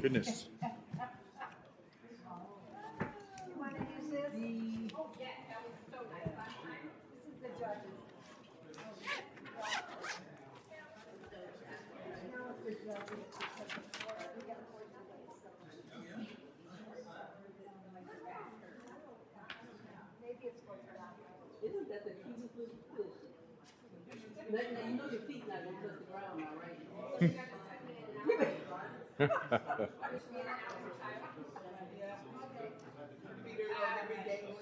Goodness. You want to use this? Oh, yeah, that was so nice last time. This is the judges. Now it's the judges. Maybe it's supposed to not. Isn't that the cutest little fish? Now you know your feet not gonna touch the ground now, right?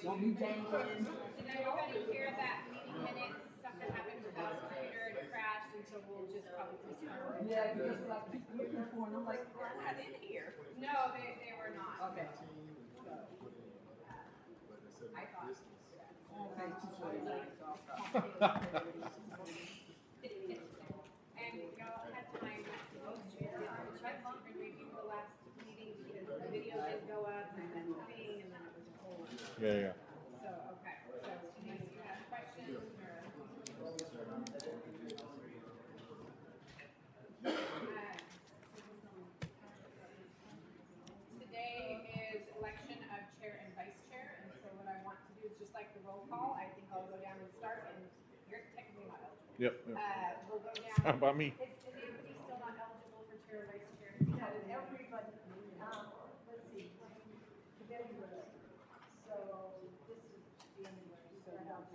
Don't be dangling. Did everybody hear that meeting minutes? Something happened with the computer and it crashed, and so we'll just probably restart. Yeah, because I keep looking for them. I'm like, they're not in here. No, they were not. Okay. I thought. Okay, And y'all had time to go through the check and review the last meeting because the video didn't go up and then the thing and then it was a whole. Yeah. So, okay, so do you have questions or? Today is election of chair and vice chair, and so what I want to do is just like the roll call, I think I'll go down and start, and you're technically not eligible. Yep. We'll go down. How about me? Is anybody still not eligible for chair or vice chair? Everybody, let's see. February. So this is January.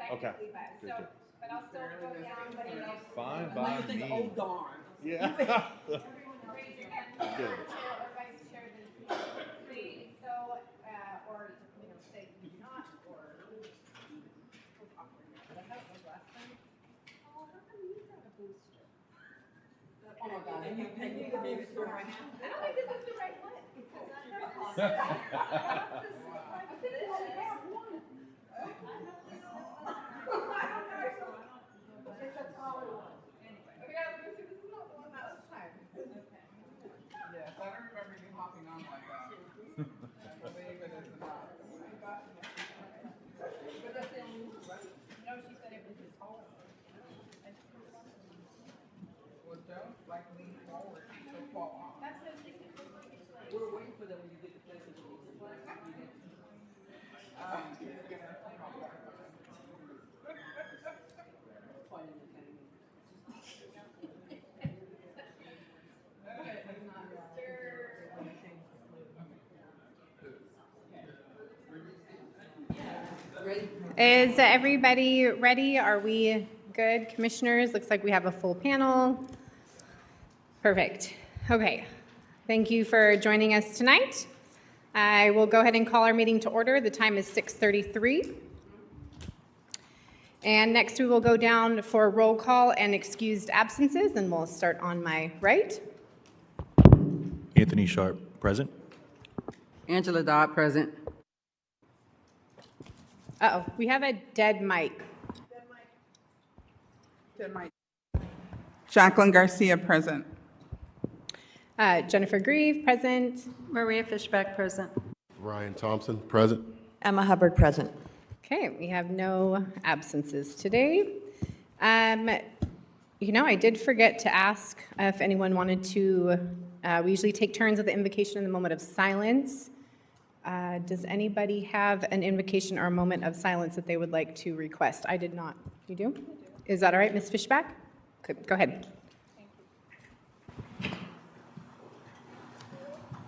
Okay. Technically, Good. but I'll still go down, but else. Fine now by you think, me. oh darn. Yeah. Raise your hand for chair or vice chair, then please. So, or, say you do not, or. It was awkward. But how was last time? Oh, how come you got a booster? Oh my God, and you gave it to her right now? I don't think this is the right one. It's a taller one. Okay, I was gonna say, this is not the one last time. Okay. Yes, I don't remember you hopping on like that. I believe it is not. No, she said it was the taller one. Well, don't like lean forward to fall off. That's what I was thinking. It looks like it's like. We're waiting for them when you get the place of the meeting. Quite entertaining. Ready? Is everybody ready? Are we good, commissioners? Looks like we have a full panel. Perfect. Okay. Thank you for joining us tonight. I will go ahead and call our meeting to order. The time is 6:33. And next we will go down for roll call and excused absences, and we'll start on my right. Anthony Sharp, present. Angela Dodd, present. Uh-oh, we have a dead mic. Jacqueline Garcia, present. Jennifer Grieve, present. Maria Fishback, present. Ryan Thompson, present. Emma Hubbard, present. Okay, we have no absences today. I did forget to ask if anyone wanted to, we usually take turns at the invocation in the moment of silence. Does anybody have an invocation or a moment of silence that they would like to request? I did not. You do? Is that all right, Ms. Fishback? Good. Go ahead.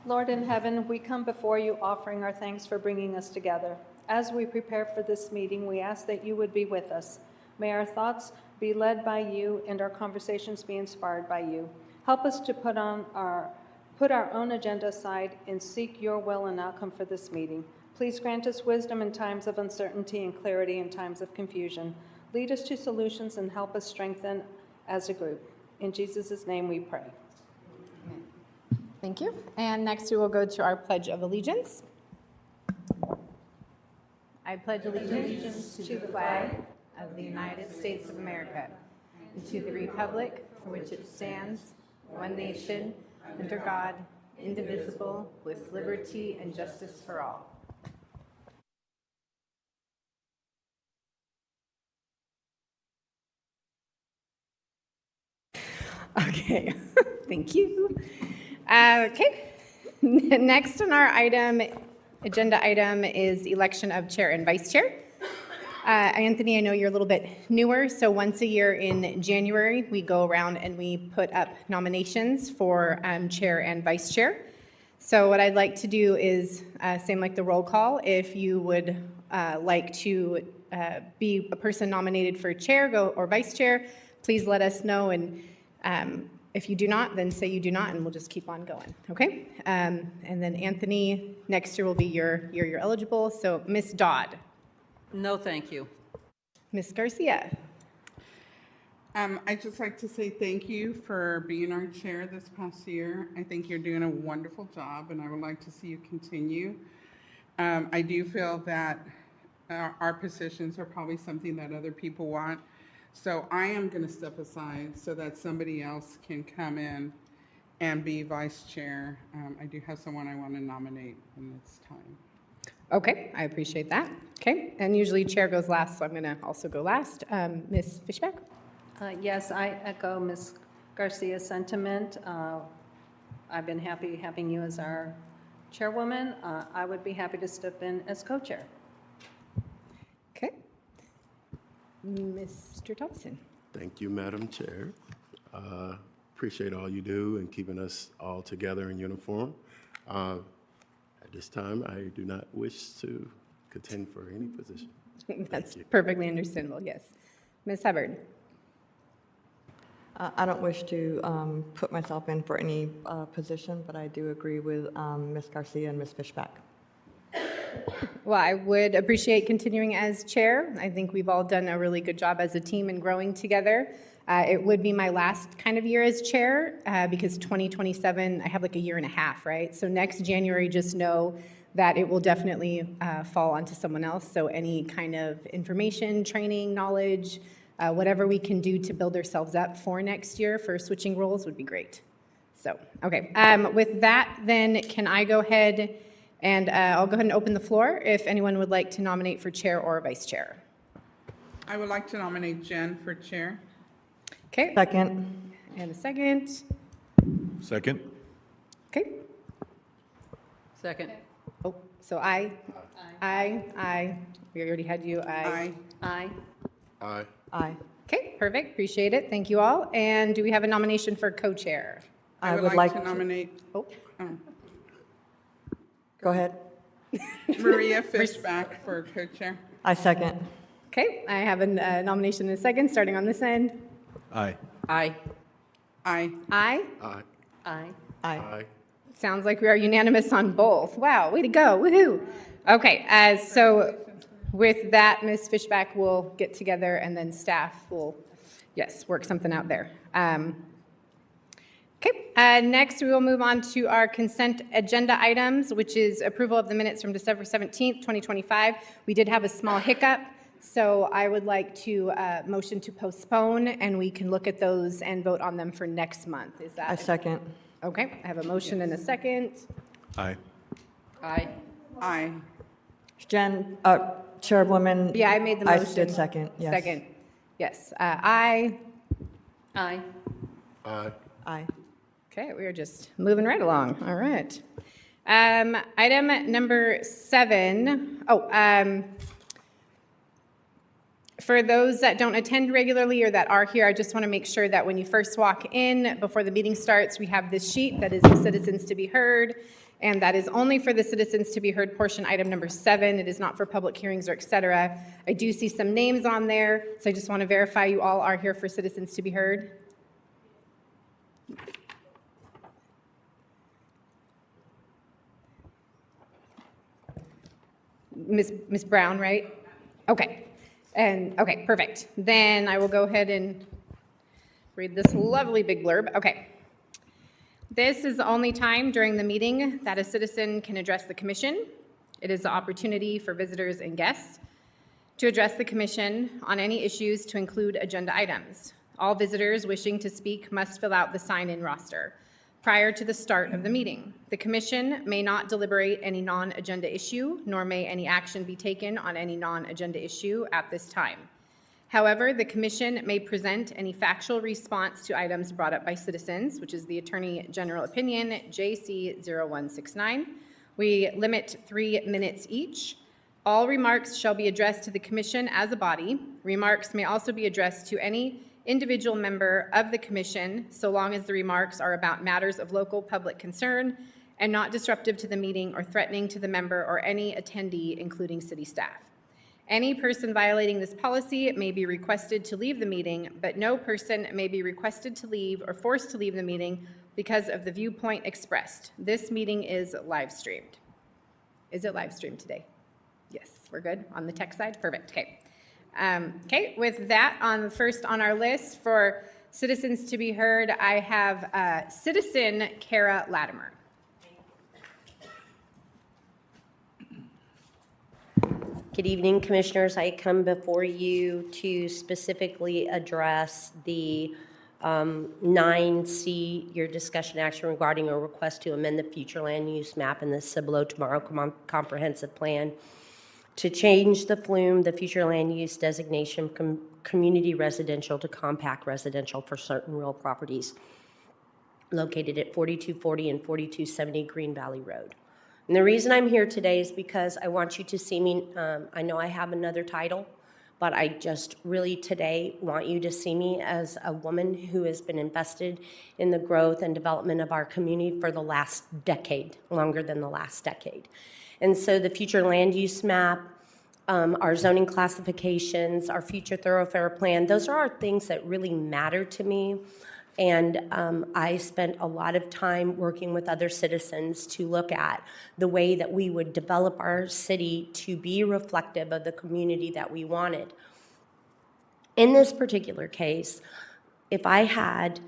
Lord in heaven, we come before you offering our thanks for bringing us together. As we prepare for this meeting, we ask that you would be with us. May our thoughts be led by you and our conversations be inspired by you. Help us to put our own agenda aside and seek your will and outcome for this meeting. Please grant us wisdom in times of uncertainty and clarity in times of confusion. Lead us to solutions and help us strengthen as a group. In Jesus' name we pray. Thank you. And next we will go to our Pledge of Allegiance. I pledge allegiance to the flag of the United States of America and to the republic for which it stands, one nation, under God, indivisible, with liberty and justice for all. Okay, thank you. Okay, Next on our agenda item is election of chair and vice chair. Anthony, I know you're a little bit newer, so once a year in January, we go around and we put up nominations for chair and vice chair. So what I'd like to do is, same like the roll call, if you would like to be a person nominated for chair or vice chair, please let us know, and if you do not, then say you do not, and we'll just keep on going, okay? And then Anthony, next year will be your year you're eligible. So Ms. Dodd. No, thank you. Ms. Garcia. I'd just like to say thank you for being our chair this past year. I think you're doing a wonderful job, and I would like to see you continue. I do feel that our positions are probably something that other people want. So I am going to step aside so that somebody else can come in and be vice chair. I do have someone I want to nominate when it's time. Okay, I appreciate that. Okay, and usually chair goes last, so I'm going to also go last. Ms. Fishback? Yes, I echo Ms. Garcia's sentiment. I've been happy having you as our chairwoman. I would be happy to step in as co-chair. Okay. Mr. Thompson? Thank you, Madam Chair. Appreciate all you do in keeping us all together in uniform. At this time, I do not wish to contend for any position. That's perfectly understandable, yes. Ms. Hubbard? I don't wish to put myself in for any position, but I do agree with Ms. Garcia and Ms. Fishback. Well, I would appreciate continuing as chair. I think we've all done a really good job as a team in growing together. It would be my last kind of year as chair because 2027, I have like a year and a half, right? So next January, just know that it will definitely fall onto someone else. So any kind of information, training, knowledge, whatever we can do to build ourselves up for next year for switching roles would be great. So, okay. With that, then can I go ahead and I'll go ahead and open the floor if anyone would like to nominate for chair or vice chair. I would like to nominate Jen for chair. Okay. Second. And a second. Second? Okay. Second. Oh, so I. We already had you. Aye. Aye. Aye. Aye. Okay, perfect. Appreciate it. Thank you all. And do we have a nomination for co-chair? I would like to nominate Oh, Go ahead. Maria Fishback for co-chair. I second. okay. I have a nomination in a second, starting on this end. Aye. Aye. Aye. Aye. Aye. Aye. Aye. Aye. Sounds like we are unanimous on both. Wow, way to go. Woohoo. Okay, so with that, Ms. Fishback will get together and then staff will, yes, work something out there. Okay, next we will move on to our consent agenda items, which is approval of the minutes from December 17th, 2025. We did have a small hiccup, so I would like to motion to postpone, and we can look at those and vote on them for next month. Is that? I second. Okay, I have a motion and a second. Aye. Aye. Aye. Jen, Chairwoman. Yeah, I made the motion. I did second, yes. Second, yes. Aye. Aye. Aye. Aye. Okay, we are just moving right along. All right. Item number 7. For those that don't attend regularly or that are here, I just want to make sure that when you first walk in, before the meeting starts, we have this sheet that is the citizens to be heard, and that is only for the citizens to be heard portion, item number 7. It is not for public hearings or et cetera. I do see some names on there, so I just want to verify you all are here for citizens to be heard. Ms. Brown, right? Okay. And, okay, perfect. Then I will go ahead and read this lovely big blurb. Okay. This is the only time during the meeting that a citizen can address the commission. It is the opportunity for visitors and guests to address the commission on any issues to include agenda items. All visitors wishing to speak must fill out the sign-in roster prior to the start of the meeting. The commission may not deliberate any non-agenda issue, nor may any action be taken on any non-agenda issue at this time. However, the commission may present any factual response to items brought up by citizens, which is the Attorney General Opinion, JC 0169. We limit 3 minutes each. All remarks shall be addressed to the commission as a body. Remarks may also be addressed to any individual member of the commission, so long as the remarks are about matters of local public concern and not disruptive to the meeting or threatening to the member or any attendee, including city staff. Any person violating this policy may be requested to leave the meeting, but no person may be requested to leave or forced to leave the meeting because of the viewpoint expressed. This meeting is live streamed. Is it live streamed today? Yes, we're good on the tech side? Perfect, okay. Okay, with that, first on our list for citizens to be heard, I have citizen Kara Latimer. Good evening, Commissioners. I come before you to specifically address the 9C, your discussion action regarding a request to amend the future land use map in the Cibolo Tomorrow Comprehensive Plan to change the FLUME, the future land use designation, from community residential to compact residential for certain real properties located at 4240 and 4270 Green Valley Road. And the reason I'm here today is because I want you to see me. I know I have another title, but I just really today want you to see me as a woman who has been invested in the growth and development of our community for the last decade, longer than the last decade. And so the future land use map, our zoning classifications, our future thoroughfare plan, those are our things that really matter to me. And I spent a lot of time working with other citizens to look at the way that we would develop our city to be reflective of the community that we wanted. In this particular case, if I had,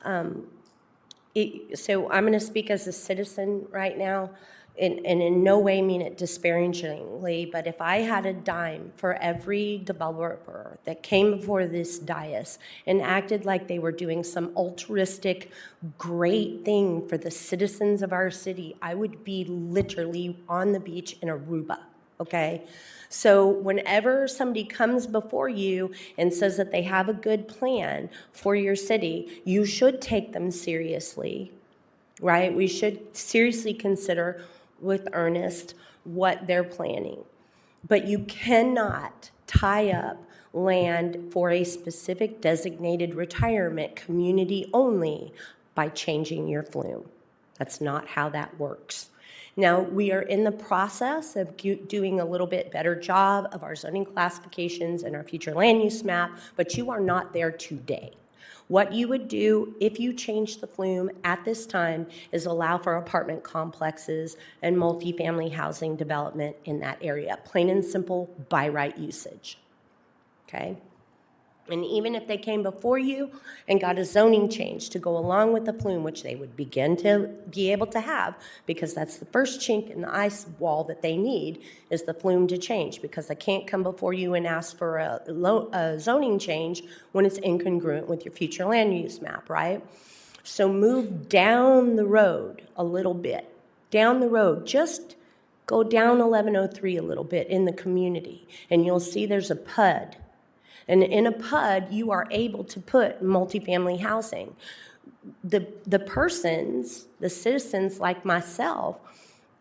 so I'm going to speak as a citizen right now, and in no way mean it disparagingly, but if I had a dime for every developer that came before this dais and acted like they were doing some altruistic, great thing for the citizens of our city, I would be literally on the beach in Aruba, okay? So whenever somebody comes before you and says that they have a good plan for your city, you should take them seriously, right? We should seriously consider with earnest what they're planning. But you cannot tie up land for a specific designated retirement community only by changing your FLUME. That's not how that works. Now, we are in the process of doing a little bit better job of our zoning classifications and our future land use map, but you are not there today. What you would do if you change the FLUME at this time is allow for apartment complexes and multifamily housing development in that area. Plain and simple, by right usage, okay? And even if they came before you and got a zoning change to go along with the FLUME, which they would begin to be able to have, because that's the first chink in the ice wall that they need, is the FLUME to change, because they can't come before you and ask for a zoning change when it's incongruent with your future land use map, right? So move down the road a little bit. Down the road, just go down 1103 a little bit in the community, and you'll see there's a PUD. And in a PUD, you are able to put multifamily housing. The persons, the citizens like myself,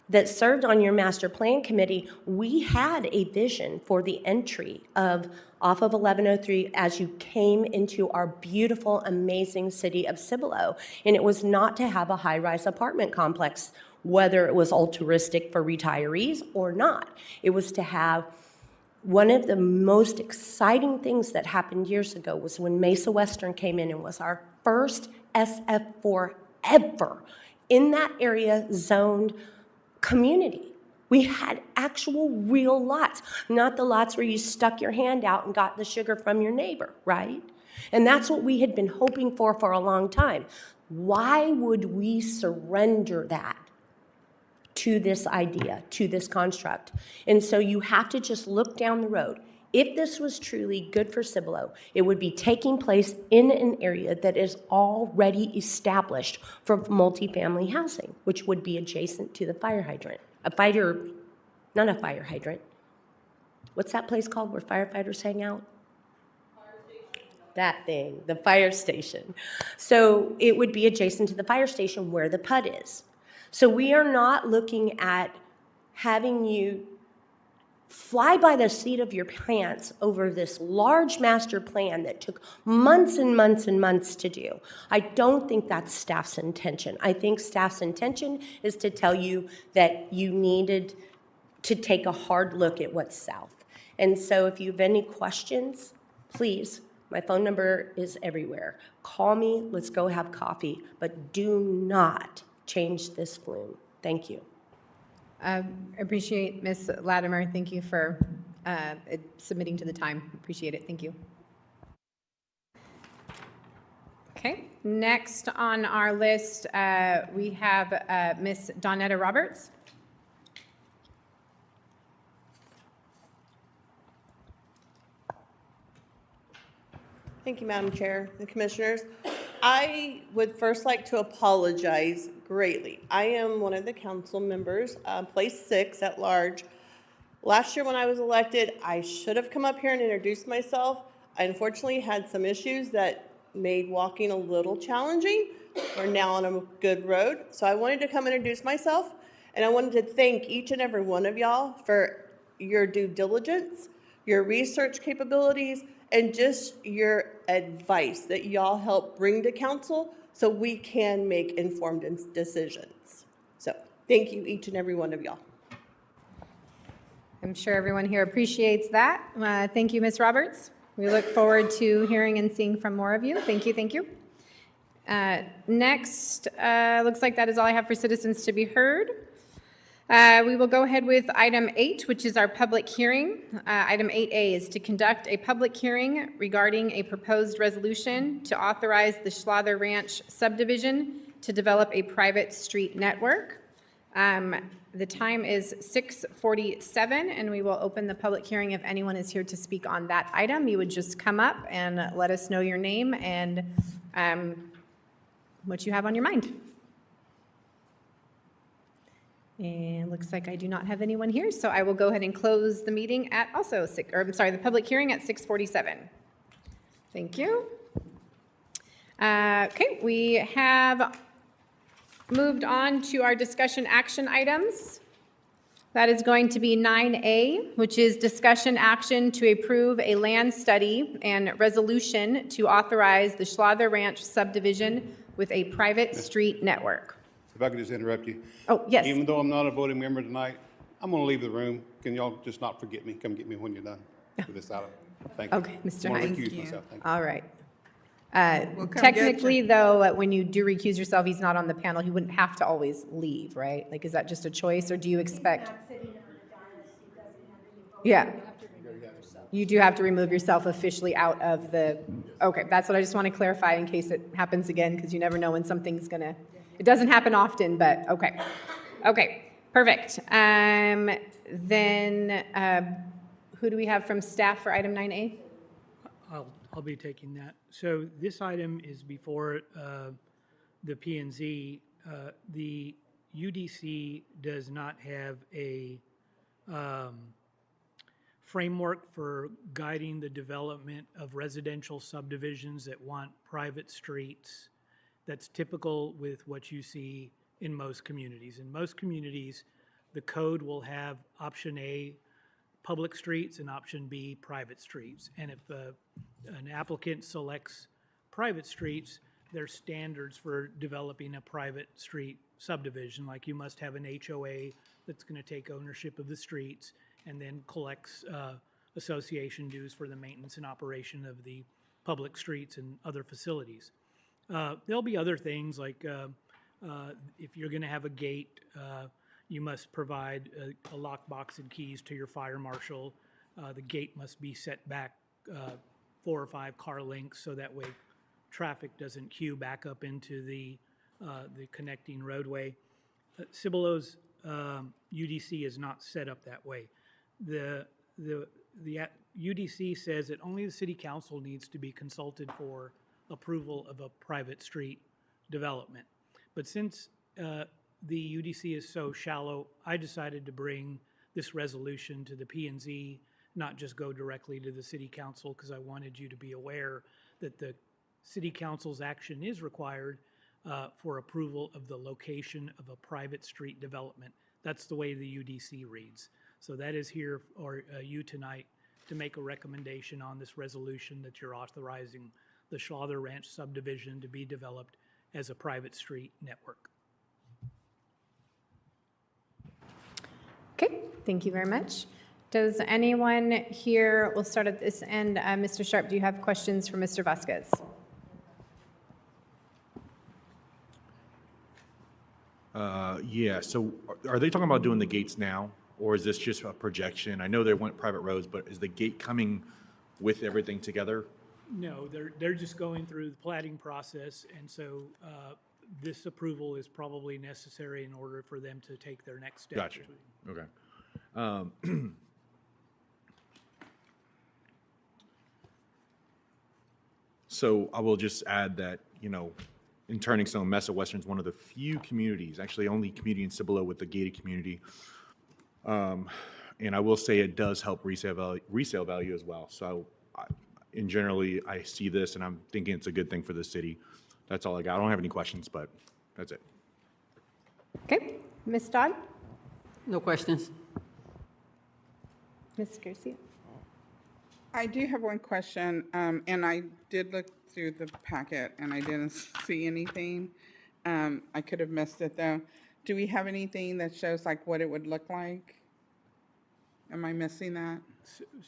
that served on your master plan committee, we had a vision for the entry off of 1103 as you came into our beautiful, amazing city of Cibolo. And it was not to have a high-rise apartment complex, whether it was altruistic for retirees or not. It was to have one of the most exciting things that happened years ago was when Mesa Western came in and was our first SF4 ever in that area zoned community. We had actual real lots, not the lots where you stuck your hand out and got the sugar from your neighbor, right? And that's what we had been hoping for a long time. Why would we surrender that to this idea, to this construct? And so you have to just look down the road. If this was truly good for Cibolo, it would be taking place in an area that is already established for multifamily housing, which would be adjacent to the fire hydrant. Not a fire hydrant. What's that place called where firefighters hang out? that thing, the fire station. So it would be adjacent to the fire station where the PUD is. So we are not looking at having you fly by the seat of your pants over this large master plan that took months and months and months to do. I don't think that's staff's intention. I think staff's intention is to tell you that you needed to take a hard look at what's south. And so if you have any questions, please, my phone number is everywhere. Call me, let's go have coffee, but do not change this flume. Thank you. I appreciate Ms. Latimer. Thank you for submitting to the time. Appreciate it. Thank you. Okay, next on our list, we have Ms. Dawnetta Roberts. Thank you, Madam Chair and Commissioners. I would first like to apologize greatly. I am one of the council members, place 6 at large. Last year when I was elected, I should have come up here and introduced myself. I unfortunately had some issues that made walking a little challenging. We're now on a good road. So I wanted to come introduce myself, and I wanted to thank each and every one of y'all for your due diligence, your research capabilities, and just your advice that y'all help bring to council so we can make informed decisions. So thank you, each and every one of y'all. I'm sure everyone here appreciates that. Thank you, Ms. Roberts. We look forward to hearing and seeing from more of you. Thank you, thank you. Next, looks like that is all I have for citizens to be heard. We will go ahead with item 8, which is our public hearing. Item 8A is to conduct a public hearing regarding a proposed resolution to authorize the Schlother Ranch subdivision to develop a private street network. The time is 6:47, and we will open the public hearing. If anyone is here to speak on that item, you would just come up and let us know your name and what you have on your mind. And looks like I do not have anyone here, so I will go ahead and close the meeting at also the public hearing at 6:47. Thank you. Okay, we have moved on to our discussion action items. That is going to be 9A, which is discussion action to approve a land study and resolution to authorize the Schlother Ranch subdivision with a private street network. If I could just interrupt you. Oh, yes. Even though I'm not a voting member tonight, I'm going to leave the room. Can y'all just not forget me? Come get me when you're done with this item. Thank you. Okay, Mr. I'm going Hines. to recuse myself. Thank you. All right. We'll come Technically, though, when you do recuse yourself, he's not on the panel. He wouldn't have to always leave, right? Like, is that just a choice, or do you expect? Yeah. You do have to remove yourself officially out of the, okay, that's what I just want to clarify in case it happens again, because you never know when something's gonna, it doesn't happen often, but okay. Okay, perfect. Then, who do we have from staff for item 9A? I'll be taking that. So this item is before the P&Z. The UDC does not have a framework for guiding the development of residential subdivisions that want private streets. That's typical with what you see in most communities. In most communities, the code will have option A, public streets, and option B, private streets. And if an applicant selects private streets, there's standards for developing a private street subdivision, like you must have an HOA that's going to take ownership of the streets and then collects association dues for the maintenance and operation of the public streets and other facilities. There'll be other things like if you're going to have a gate, you must provide a lockbox and keys to your fire marshal. The gate must be set back 4 or 5 car lengths so that way traffic doesn't queue back up into the connecting roadway. Cibolo's UDC is not set up that way. The UDC says that only the city council needs to be consulted for approval of a private street development. But since the UDC is so shallow, I decided to bring this resolution to the P&Z, not just go directly to the city council, because I wanted you to be aware that the city council's action is required for approval of the location of a private street development. That's the way the UDC reads. So that is here for you tonight to make a recommendation on this resolution that you're authorizing the Schlother Ranch subdivision to be developed as a private street network. Okay, thank you very much. Does anyone here, we'll start at this end. Mr. Sharp, do you have questions for Mr. Vasquez? Yeah, so are they talking about doing the gates now, or is this just a projection? I know they want private roads, but is the gate coming with everything together? No, they're just going through the plating process, and so this approval is probably necessary in order for them to take their next step. Gotcha. Okay. So I will just add that, you know, in Turning Stone, Mesa Western is one of the few communities, actually only community in Cibolo with the gated community. And I will say it does help resale value as well. So generally, I see this and I'm thinking it's a good thing for the city. That's all I got. I don't have any questions, but that's it. Okay, Ms. Dodd? No questions. Ms. Garcia? I do have one question, and I did look through the packet and I didn't see anything. I could have missed it though. Do we have anything that shows like what it would look like? Am I missing that?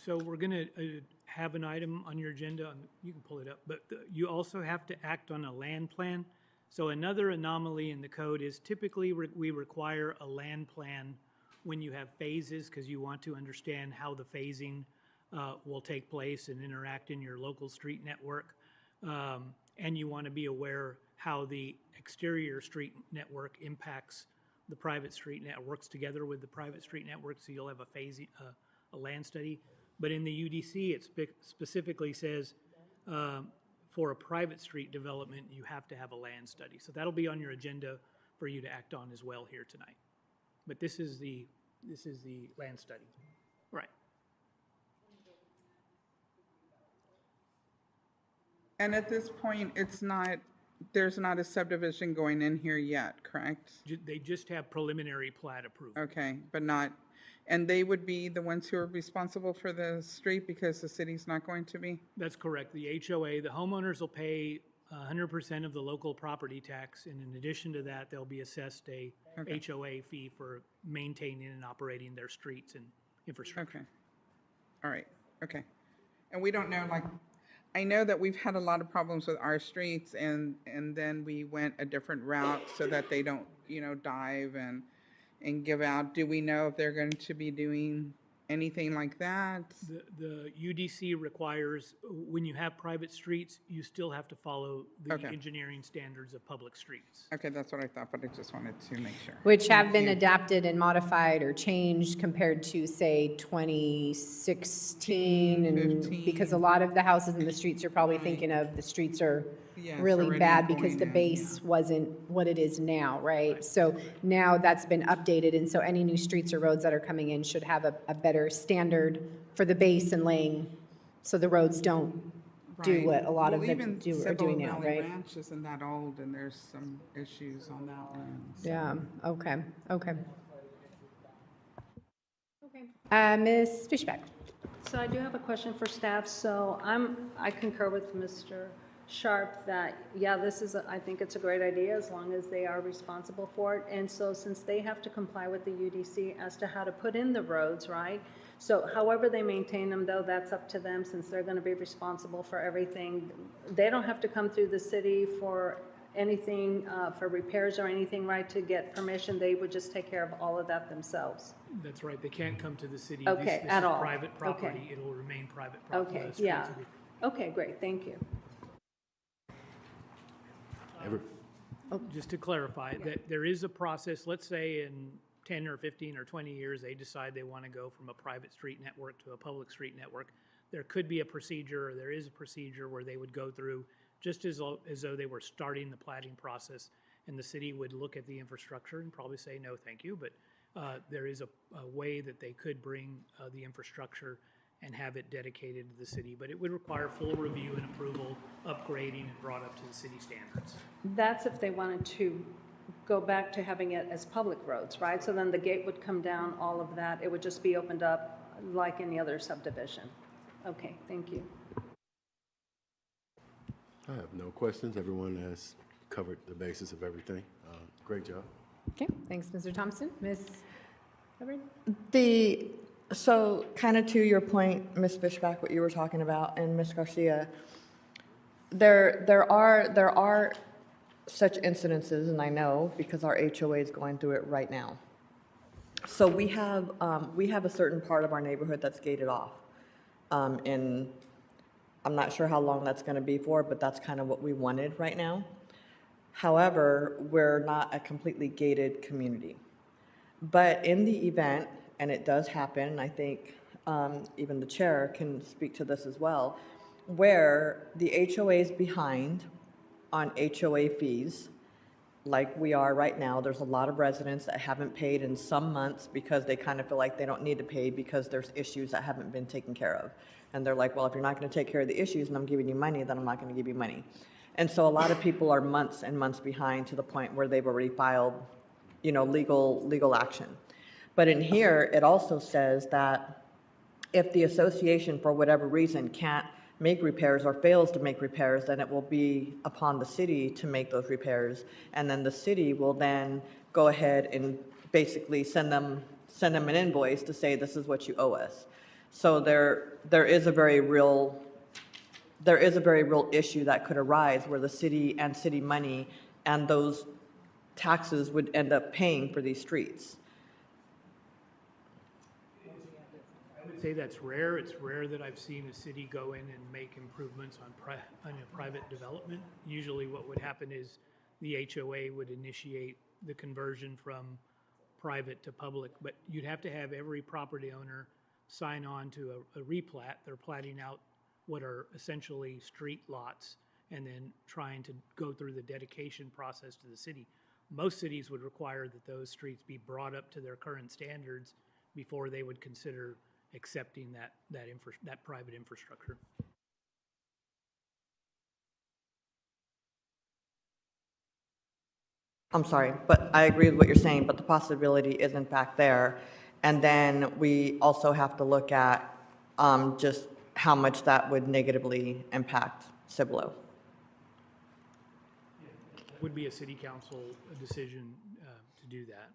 So we're going to have an item on your agenda, you can pull it up, but you also have to act on a land plan. So another anomaly in the code is typically we require a land plan when you have phases because you want to understand how the phasing will take place and interact in your local street network. And you want to be aware how the exterior street network impacts the private street network, works together with the private street network, so you'll have a land study. But in the UDC, it specifically says for a private street development, you have to have a land study. So that'll be on your agenda for you to act on as well here tonight. But this is the land study. Right. And at this point, there's not a subdivision going in here yet, correct? They just have preliminary plat approval. Okay, but not, and they would be the ones who are responsible for the street because the city's not going to be? That's correct. The HOA, the homeowners will pay 100% of the local property tax, and in addition to that, they'll be assessed a HOA fee for maintaining and operating their streets and infrastructure. Okay. All right, okay. And we don't know, like, I know that we've had a lot of problems with our streets and then we went a different route so that they don't, dive and give out. Do we know if they're going to be doing anything like that? The UDC requires, when you have private streets, you still have to follow the engineering standards of public streets. Okay, that's what I thought, but I just wanted to make sure. Which have been adapted and modified or changed compared to, say, 2016. And 15. because a lot of the houses and the streets you're probably thinking of, the streets are really already bad because going the in, base wasn't what it is now, right? So now that's been updated, and so any new streets or roads that are coming in should have a better standard for the base and laying, so the roads don't do Right. what a lot of Well, them even are Cibolo doing now, Valley right? Ranch isn't that old and there's some issues on that one. So. Yeah, okay. Ms. Fishback? So I do have a question for staff. So I concur with Mr. Sharp that, I think it's a great idea as long as they are responsible for it. And so since they have to comply with the UDC as to how to put in the roads, right? So however they maintain them though, that's up to them since they're going to be responsible for everything. They don't have to come through the city for anything, for repairs or anything, right, to get permission. They would just take care of all of that themselves. That's right. They can't come to the city. Okay, This at is all. private property. Okay. It'll remain private property. Okay, The streets yeah. will be- Okay, great, thank you. Just to clarify, that there is a process, let's say in 10 or 15 or 20 years, they decide they want to go from a private street network to a public street network. There could be a procedure, or there is a procedure where they would go through just as though they were starting the platting process, and the city would look at the infrastructure and probably say, no, thank you, but there is a way that they could bring the infrastructure and have it dedicated to the city. But it would require full review and approval, upgrading, and brought up to the city standards. That's if they wanted to go back to having it as public roads, right? So then the gate would come down, all of that. It would just be opened up like any other subdivision. Okay, thank you. I have no questions. Everyone has covered the basis of everything. Great job. Okay, thanks, Mr. Thompson. Ms. Hubbard? So kind of to your point, Ms. Fishback, what you were talking about, and Ms. Garcia, there are such incidences, and I know because our HOA is going through it right now. So we have a certain part of our neighborhood that's gated off. And I'm not sure how long that's going to be for, but that's kind of what we wanted right now. However, we're not a completely gated community. But in the event, and it does happen, and I think even the chair can speak to this as well, where the HOA is behind on HOA fees, like we are right now. There's a lot of residents that haven't paid in some months because they kind of feel like they don't need to pay because there's issues that haven't been taken care of. And they're like, well, if you're not going to take care of the issues and I'm giving you money, then I'm not going to give you money. And so a lot of people are months and months behind to the point where they've already filed, legal action. But in here, it also says that if the association, for whatever reason, can't make repairs or fails to make repairs, then it will be upon the city to make those repairs. And then the city will then go ahead and basically send them an invoice to say, this is what you owe us. So there is a very real issue that could arise where the city and city money and those taxes would end up paying for these streets. I would say that's rare. It's rare that I've seen a city go in and make improvements on a private development. Usually what would happen is the HOA would initiate the conversion from private to public, but you'd have to have every property owner sign on to a replat. They're platting out what are essentially street lots and then trying to go through the dedication process to the city. Most cities would require that those streets be brought up to their current standards before they would consider accepting that private infrastructure. I'm sorry, but I agree with what you're saying, but the possibility is in fact there. And then we also have to look at just how much that would negatively impact Cibolo. It would be a city council decision to do that.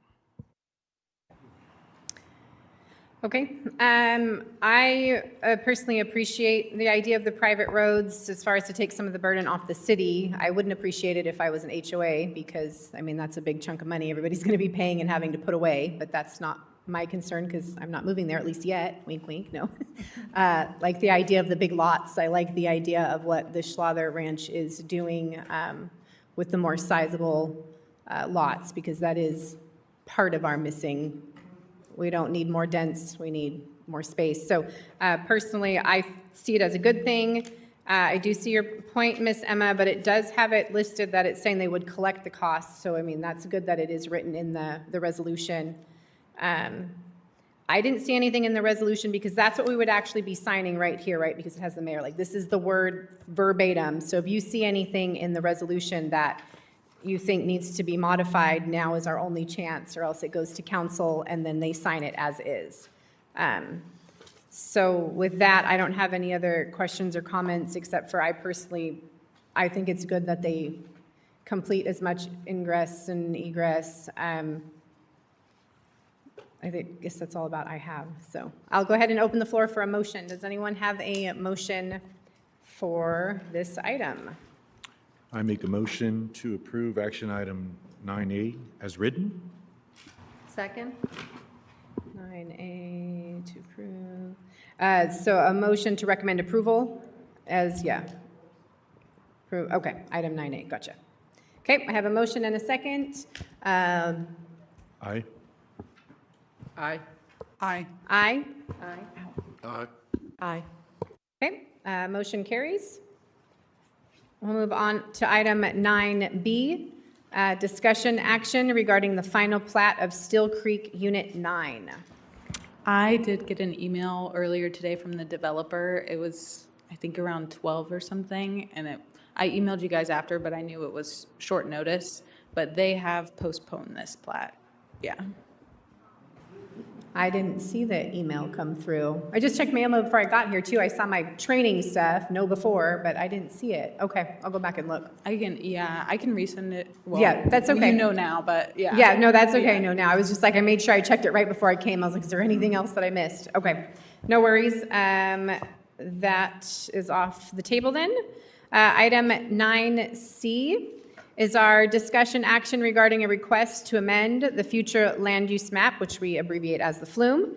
Okay. I personally appreciate the idea of the private roads as far as to take some of the burden off the city. I wouldn't appreciate it if I was an HOA because, I mean, that's a big chunk of money everybody's going to be paying and having to put away, but that's not my concern because I'm not moving there, at least yet. Wink, wink, no. Like the idea of the big lots. I like the idea of what the Schlother Ranch is doing with the more sizable lots because that is part of our missing. We don't need more dense, we need more space. So personally, I see it as a good thing. I do see your point, Miss Emma, but it does have it listed that it's saying they would collect the costs. So I mean, that's good that it is written in the resolution. I didn't see anything in the resolution because that's what we would actually be signing right here, right? Because it has the mayor, like this is the word verbatim. So if you see anything in the resolution that you think needs to be modified, now is our only chance, or else it goes to council and then they sign it as is. So with that, I don't have any other questions or comments except for I think it's good that they complete as much ingress and egress. I guess that's all about I have. So I'll go ahead and open the floor for a motion. Does anyone have a motion for this item? I make a motion to approve action item 9A as written. Second? 9A to approve. So a motion to recommend approval as, okay, item 9A, gotcha. Okay, I have a motion and a second. Aye. Aye. Aye. Aye. Aye. Aye. Aye. Okay, motion carries. We'll move on to item 9B, discussion action regarding the final plat of Still Creek Unit 9. I did get an email earlier today from the developer. It was, I think, around 12 or something, and I emailed you guys after, but I knew it was short notice, but they have postponed this plat. Yeah. I didn't see the email come through. I just checked my email before I got here too. I saw my training stuff, no before, but I didn't see it. Okay, I'll go back and look. I can resend it. Well, Yeah, that's okay. You know now, but yeah. Yeah, no, that's okay. Yeah. No, now I was just like, I made sure I checked it right before I came. I was like, is there anything else that I missed? Okay, no worries. That is off the table then. Item 9C is our discussion action regarding a request to amend the future land use map, which we abbreviate as the FLUME,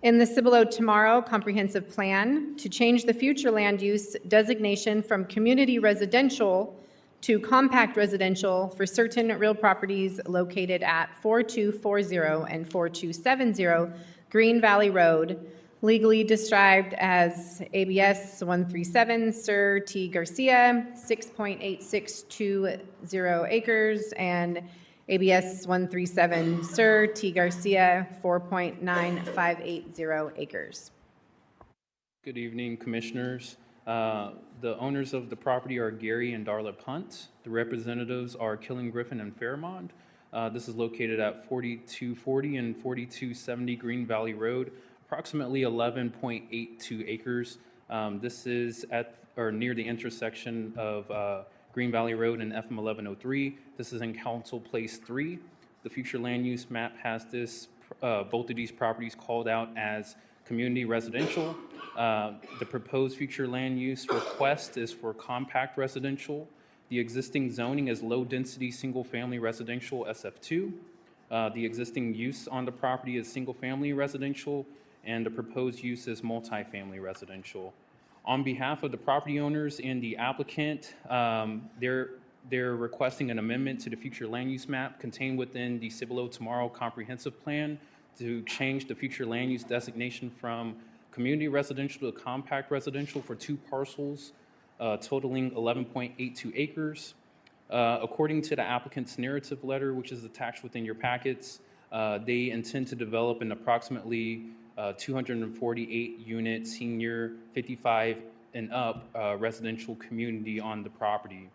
in the Cibolo Tomorrow Comprehensive Plan to change the future land use designation from community residential to compact residential for certain real properties located at 4240 and 4270 Green Valley Road, legally described as ABS 137 Sir T. Garcia, 6.8620 acres, and ABS 137 Sir T. Garcia, 4.9580 acres. Good evening, Commissioners. The owners of the property are Gary and Darla Punt. The representatives are Killing Griffin and Fairmont. This is located at 4240 and 4270 Green Valley Road, approximately 11.82 acres. This is at or near the intersection of Green Valley Road and FM 1103. This is in Council Place 3. The future land use map has this both of these properties called out as community residential. The proposed future land use request is for compact residential. The existing zoning is low-density single-family residential SF2. The existing use on the property is single-family residential, and the proposed use is multifamily residential. On behalf of the property owners and the applicant, they're requesting an amendment to the future land use map contained within the Cibolo Tomorrow Comprehensive Plan to change the future land use designation from community residential to compact residential for two parcels totaling 11.82 acres. According to the applicant's narrative letter, which is attached within your packets, they intend to develop an approximately 248 unit senior 55 and up residential community on the property.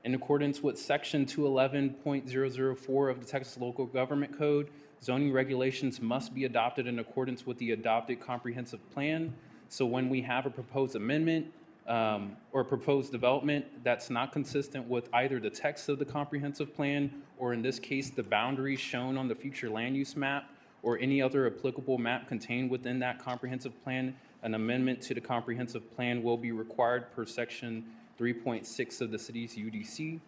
In accordance with section 211.004 of the Texas Local Government Code, zoning regulations must be adopted in accordance with the adopted comprehensive plan. So when we have a proposed amendment or proposed development that's not consistent with either the text of the comprehensive plan or in this case the boundaries shown on the future land use map or any other applicable map contained within that comprehensive plan, an amendment to the comprehensive plan will be required per section 3.6 of the city's UDC.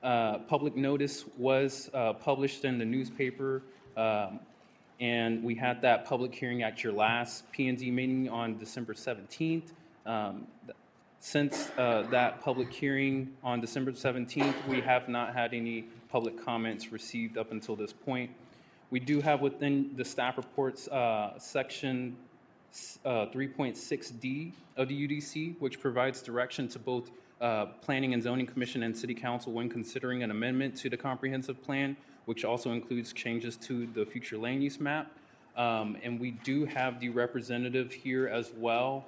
Public notice was published in the newspaper, and we had that public hearing at your last P&Z meeting on December 17th. Since that public hearing on December 17th, we have not had any public comments received up until this point. We do have within the staff reports section 3.6D of the UDC, which provides direction to both Planning and Zoning Commission and City Council when considering an amendment to the comprehensive plan, which also includes changes to the future land use map. And we do have the representative here as well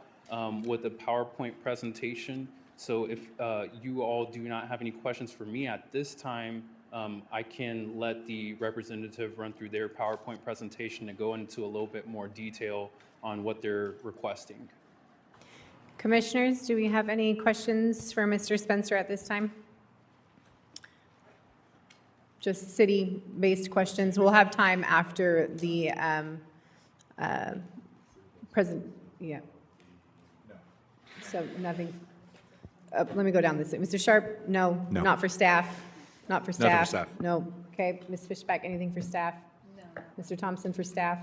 with a PowerPoint presentation. So if you all do not have any questions for me at this time, I can let the representative run through their PowerPoint presentation and go into a little bit more detail on what they're requesting. Commissioners, do we have any questions for Mr. Spencer at this time? Just city-based questions. We'll have time after the yeah. So nothing, let me go down this. Mr. Sharp, no, No. not for staff. Not for Nothing for staff. staff. No. Okay, Ms. Fishback, anything for staff? No. Mr. Thompson for staff?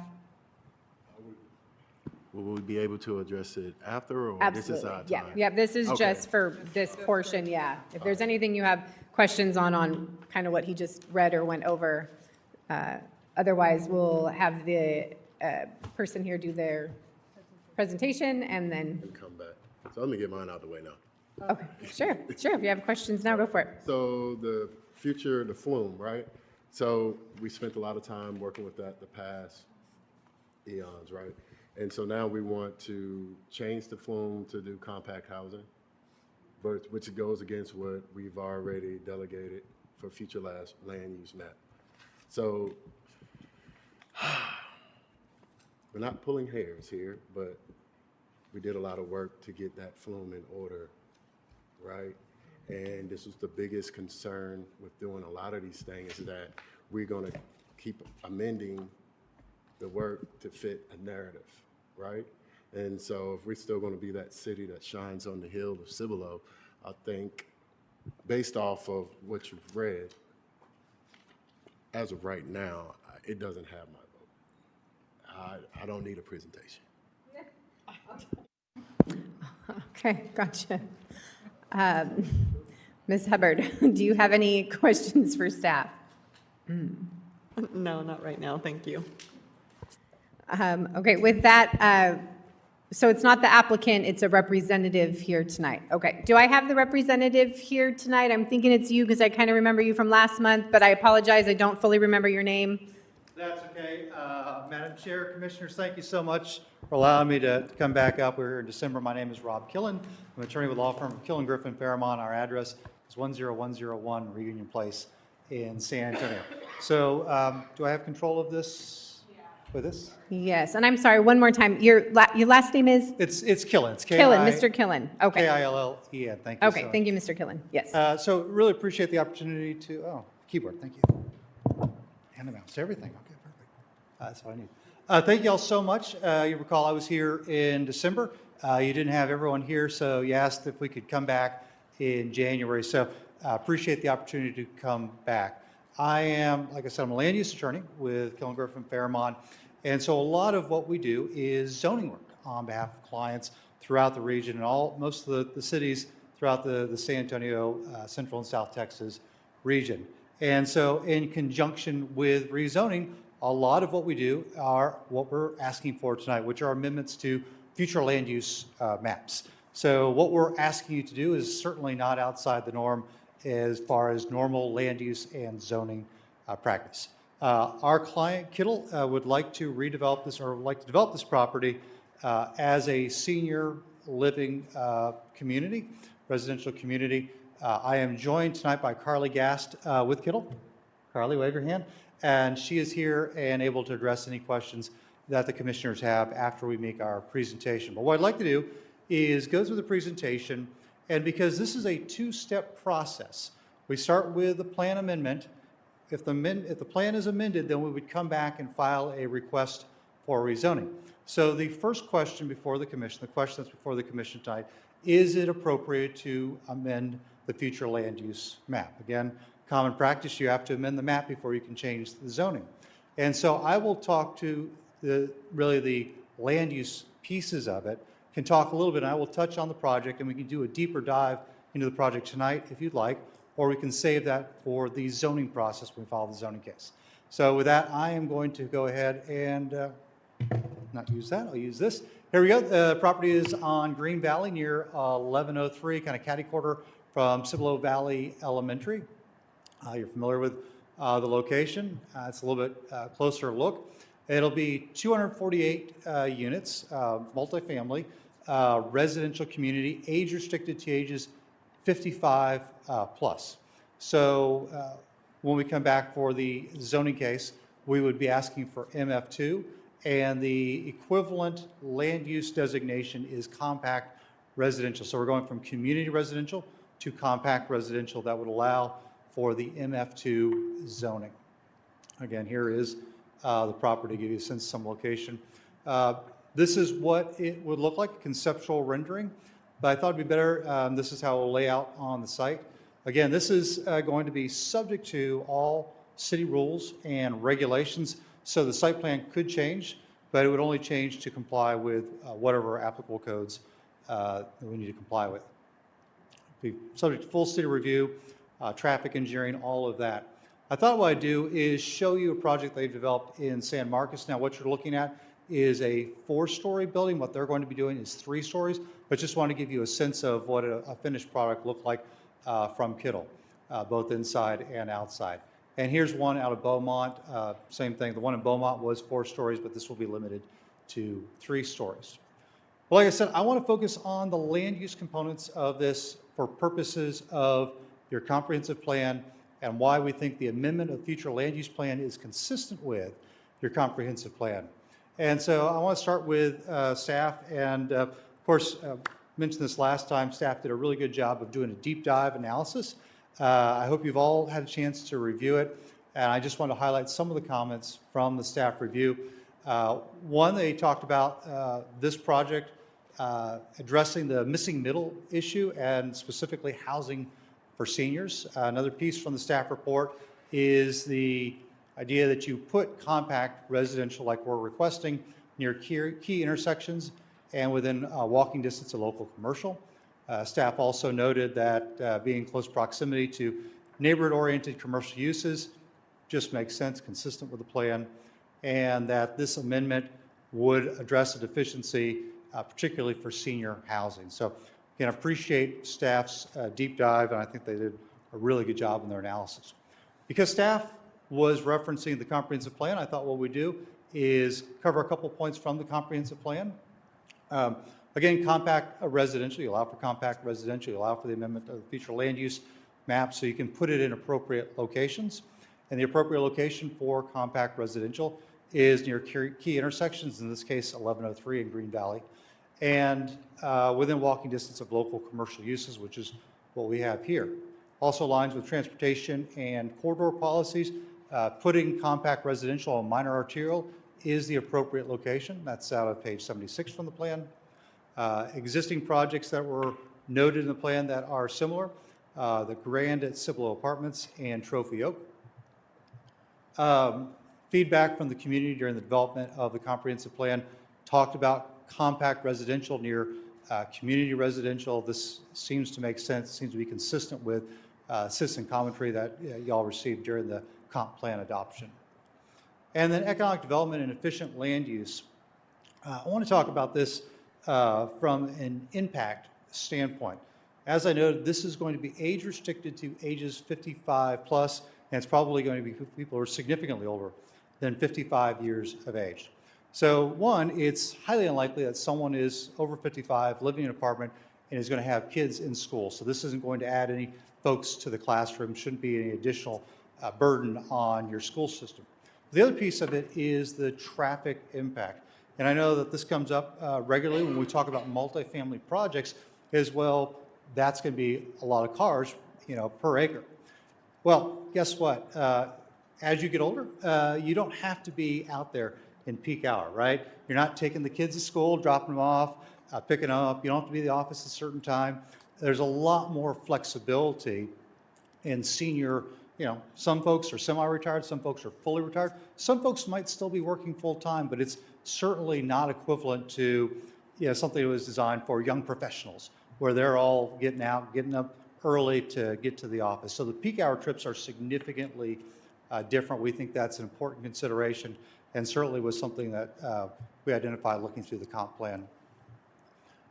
Will we be able to address it after, or this is our Absolutely. time? Yeah, this is Okay. just for this portion, yeah. If there's anything you have questions on kind of what he just read or went over, otherwise we'll have the person here do their presentation and then, And come back. So let me get mine out of the way now. okay, sure. If you have questions now, go for it. So the FLUME, right? So we spent a lot of time working with that the past eons, right? And so now we want to change the flume to do compact housing, but which goes against what we've already delegated for future land use map. So we're not pulling hairs here, but we did a lot of work to get that flume in order, right? And this was the biggest concern with doing a lot of these things, is that we're going to keep amending the work to fit a narrative, right? And so if we're still going to be that city that shines on the hill of Cibolo, I think based off of what you've read, as of right now, it doesn't have my vote. I don't need a presentation. Okay, gotcha. Ms. Hubbard, do you have any questions for staff? No, not right now, thank you. Okay, with that, so it's not the applicant, it's a representative here tonight. Okay, do I have the representative here tonight? I'm thinking it's you because I kind of remember you from last month, but I apologize, I don't fully remember your name. That's okay. Madam Chair, Commissioners, thank you so much for allowing me to come back up. We're here in December. My name is Rob Killen. I'm an attorney with law firm Killen Griffin Fairmont. Our address is 10101 Reunion Place in San Antonio. So do I have control of this with this? Yes, and I'm sorry, one more time, your last name is? It's Killen. It's Killen, Mr. Killen, okay. K-I-L-L-E-N, thank you. Okay, thank you, Mr. Killen, yes. So really appreciate the opportunity to, keyboard, thank you. Hand the mouse, everything, okay, perfect. That's all I need. Thank you all so much. You recall I was here in December. You didn't have everyone here, so you asked if we could come back in January. So appreciate the opportunity to come back. I am, like I said, I'm a land use attorney with Killen Griffin Fairmont. And so a lot of what we do is zoning work on behalf of clients throughout the region and most of the cities throughout the San Antonio, Central and South Texas region. And so in conjunction with rezoning, a lot of what we do are what we're asking for tonight, which are amendments to future land use maps. So what we're asking you to do is certainly not outside the norm as far as normal land use and zoning practice. Our client, Kittle, would like to redevelop this or would like to develop this property as a senior living community, residential community. I am joined tonight by Carly Gast with Kittle. Carly, wave your hand. And she is here and able to address any questions that the commissioners have after we make our presentation. But what I'd like to do is go through the presentation, and because this is a two-step process, we start with the plan amendment. If the plan is amended, then we would come back and file a request for rezoning. So the first question before the commission, the question that's before the commission tonight, is it appropriate to amend the future land use map? Again, common practice, you have to amend the map before you can change the zoning. And so I will talk to really the land use pieces of it, can talk a little bit, and I will touch on the project, and we can do a deeper dive into the project tonight if you'd like, or we can save that for the zoning process when we file the zoning case. So with that, I am going to go ahead and not use that, I'll use this. Here we go, the property is on Green Valley near 1103, kind of catty corner from Cibolo Valley Elementary. You're familiar with the location. It's a little bit closer look. It'll be 248 units, multifamily, residential community, age restricted to ages 55 plus. So when we come back for the zoning case, we would be asking for MF2, and the equivalent land use designation is compact residential. So we're going from community residential to compact residential that would allow for the MF2 zoning. Again, here is the property to give you a sense of some location. This is what it would look like, conceptual rendering, but I thought it'd be better, this is how it will lay out on the site. Again, this is going to be subject to all city rules and regulations, so the site plan could change, but it would only change to comply with whatever applicable codes that we need to comply with. Be subject to full city review, traffic engineering, all of that. I thought what I'd do is show you a project they've developed in San Marcos. Now what you're looking at is a 4-story building. What they're going to be doing is 3 stories, but just want to give you a sense of what a finished product looked like from Kittle, both inside and outside. And here's one out of Beaumont, same thing. The one in Beaumont was 4 stories, but this will be limited to 3 stories. Well, like I said, I want to focus on the land use components of this for purposes of your comprehensive plan and why we think the amendment of future land use plan is consistent with your comprehensive plan. And so I want to start with staff, and of course, mentioned this last time, staff did a really good job of doing a deep dive analysis. I hope you've all had a chance to review it, and I just want to highlight some of the comments from the staff review. One, they talked about this project addressing the missing middle issue and specifically housing for seniors. Another piece from the staff report is the idea that you put compact residential, like we're requesting, near key intersections and within walking distance of local commercial. Staff also noted that being in close proximity to neighborhood-oriented commercial uses just makes sense, consistent with the plan, and that this amendment would address a deficiency, particularly for senior housing. So again, I appreciate staff's deep dive, and I think they did a really good job in their analysis. Because staff was referencing the comprehensive plan, I thought what we do is cover a couple points from the comprehensive plan. Again, compact residential, you allow for compact residential, you allow for the amendment of the future land use map so you can put it in appropriate locations. And the appropriate location for compact residential is near key intersections, in this case 1103 in Green Valley, and within walking distance of local commercial uses, which is what we have here. Also aligns with transportation and corridor policies. Putting compact residential on minor arterial is the appropriate location. That's out of page 76 from the plan. Existing projects that were noted in the plan that are similar, the Grand at Cibolo Apartments and Trophy Oak. Feedback from the community during the development of the comprehensive plan talked about compact residential near community residential. This seems to make sense, seems to be consistent with citizen commentary that y'all received during the comp plan adoption. And then economic development and efficient land use. I want to talk about this from an impact standpoint. As I noted, this is going to be age restricted to ages 55 plus, and it's probably going to be people who are significantly older than 55 years of age. So one, it's highly unlikely that someone is over 55, living in an apartment, and is going to have kids in school. So this isn't going to add any folks to the classroom, shouldn't be any additional burden on your school system. The other piece of it is the traffic impact. And I know that this comes up regularly when we talk about multifamily projects as well. That's going to be a lot of cars, per acre. Well, guess what? As you get older, you don't have to be out there in peak hour, right? You're not taking the kids to school, dropping them off, picking them up. You don't have to be in the office at a certain time. There's a lot more flexibility in senior. Some folks are semi-retired, some folks are fully retired. Some folks might still be working full-time, but it's certainly not equivalent to something that was designed for young professionals, where they're all getting out, getting up early to get to the office. So the peak hour trips are significantly different. We think that's an important consideration, and certainly was something that we identified looking through the comp plan.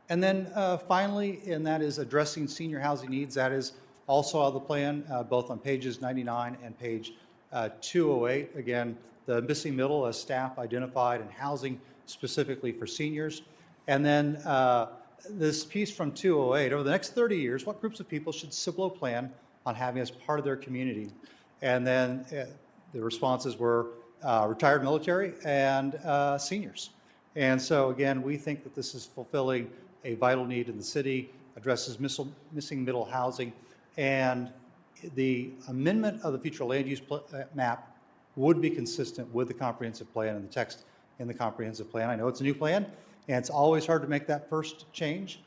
And then finally, and that is addressing senior housing needs. That is also out of the plan, both on pages 99 and page 208. Again, the missing middle as staff identified in housing specifically for seniors. And then this piece from 208, over the next 30 years, what groups of people should Cibolo plan on having as part of their community? And then the responses were retired military and seniors. And so again, we think that this is fulfilling a vital need in the city, addresses missing middle housing, and the amendment of the future land use map would be consistent with the comprehensive plan and the text in the comprehensive plan. I know it's a new plan, and it's always hard to make that first change.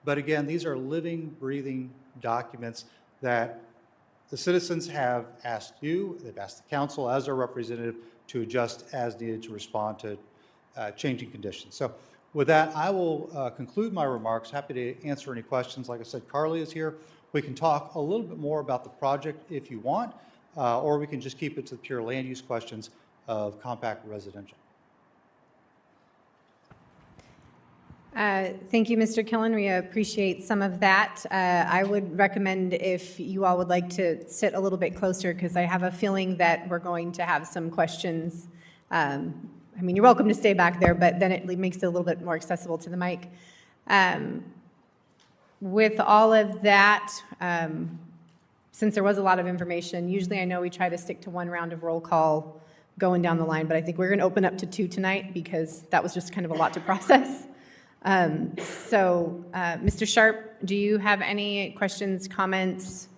But again, these are living, breathing documents that the citizens have asked you, they've asked the council as their representative to adjust as needed to respond to changing conditions. So with that, I will conclude my remarks. Happy to answer any questions. Like I said, Carly is here. We can talk a little bit more about the project if you want, or we can just keep it to the pure land use questions of compact residential. Thank you, Mr. Killen. We appreciate some of that. I would recommend if you all would like to sit a little bit closer, because I have a feeling that we're going to have some questions. I mean, you're welcome to stay back there, but then it makes it a little bit more accessible to the mic. With all of that, since there was a lot of information, usually I know we try to stick to one round of roll call going down the line, but I think we're going to open up to 2 tonight because that was just kind of a lot to process. Mr. Sharp, do you have any questions, comments?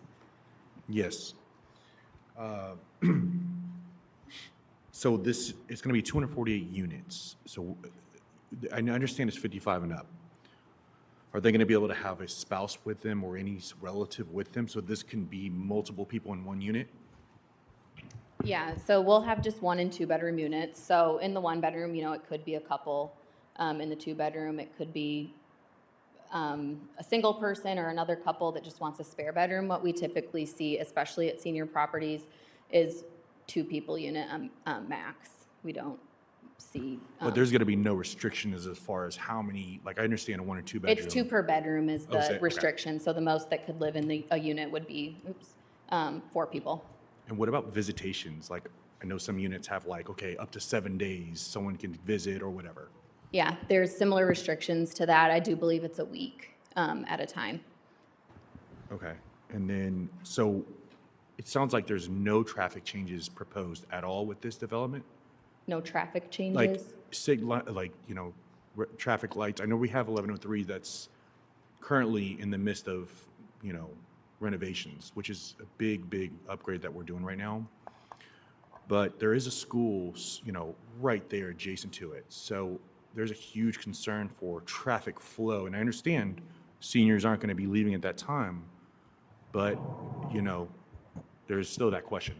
Yes. So this, it's going to be 248 units. So I understand it's 55 and up. Are they going to be able to have a spouse with them or any relative with them? So this can be multiple people in one unit? Yeah, so we'll have just 1 and 2 bedroom units. So in the 1 bedroom, it could be a couple. In the 2 bedroom, it could be a single person or another couple that just wants a spare bedroom. What we typically see, especially at senior properties, is 2 people unit max. We don't see. But there's going to be no restrictions as far as how many, like I understand a 1 or 2 bedroom. It's 2 per bedroom is the okay. restriction. So the most that could live in a unit would be 4 people. And what about visitations? Like I know some units have like, okay, up to 7 days, someone can visit or whatever. Yeah, there's similar restrictions to that. I do believe it's a week at a time. Okay. And then, so it sounds like there's no traffic changes proposed at all with this development? No traffic Like, changes? traffic lights. I know we have 1103 that's currently in the midst of, renovations, which is a big, big upgrade that we're doing right now. But there is a school, right there adjacent to it. So there's a huge concern for traffic flow. And I understand seniors aren't going to be leaving at that time, but, there's still that question.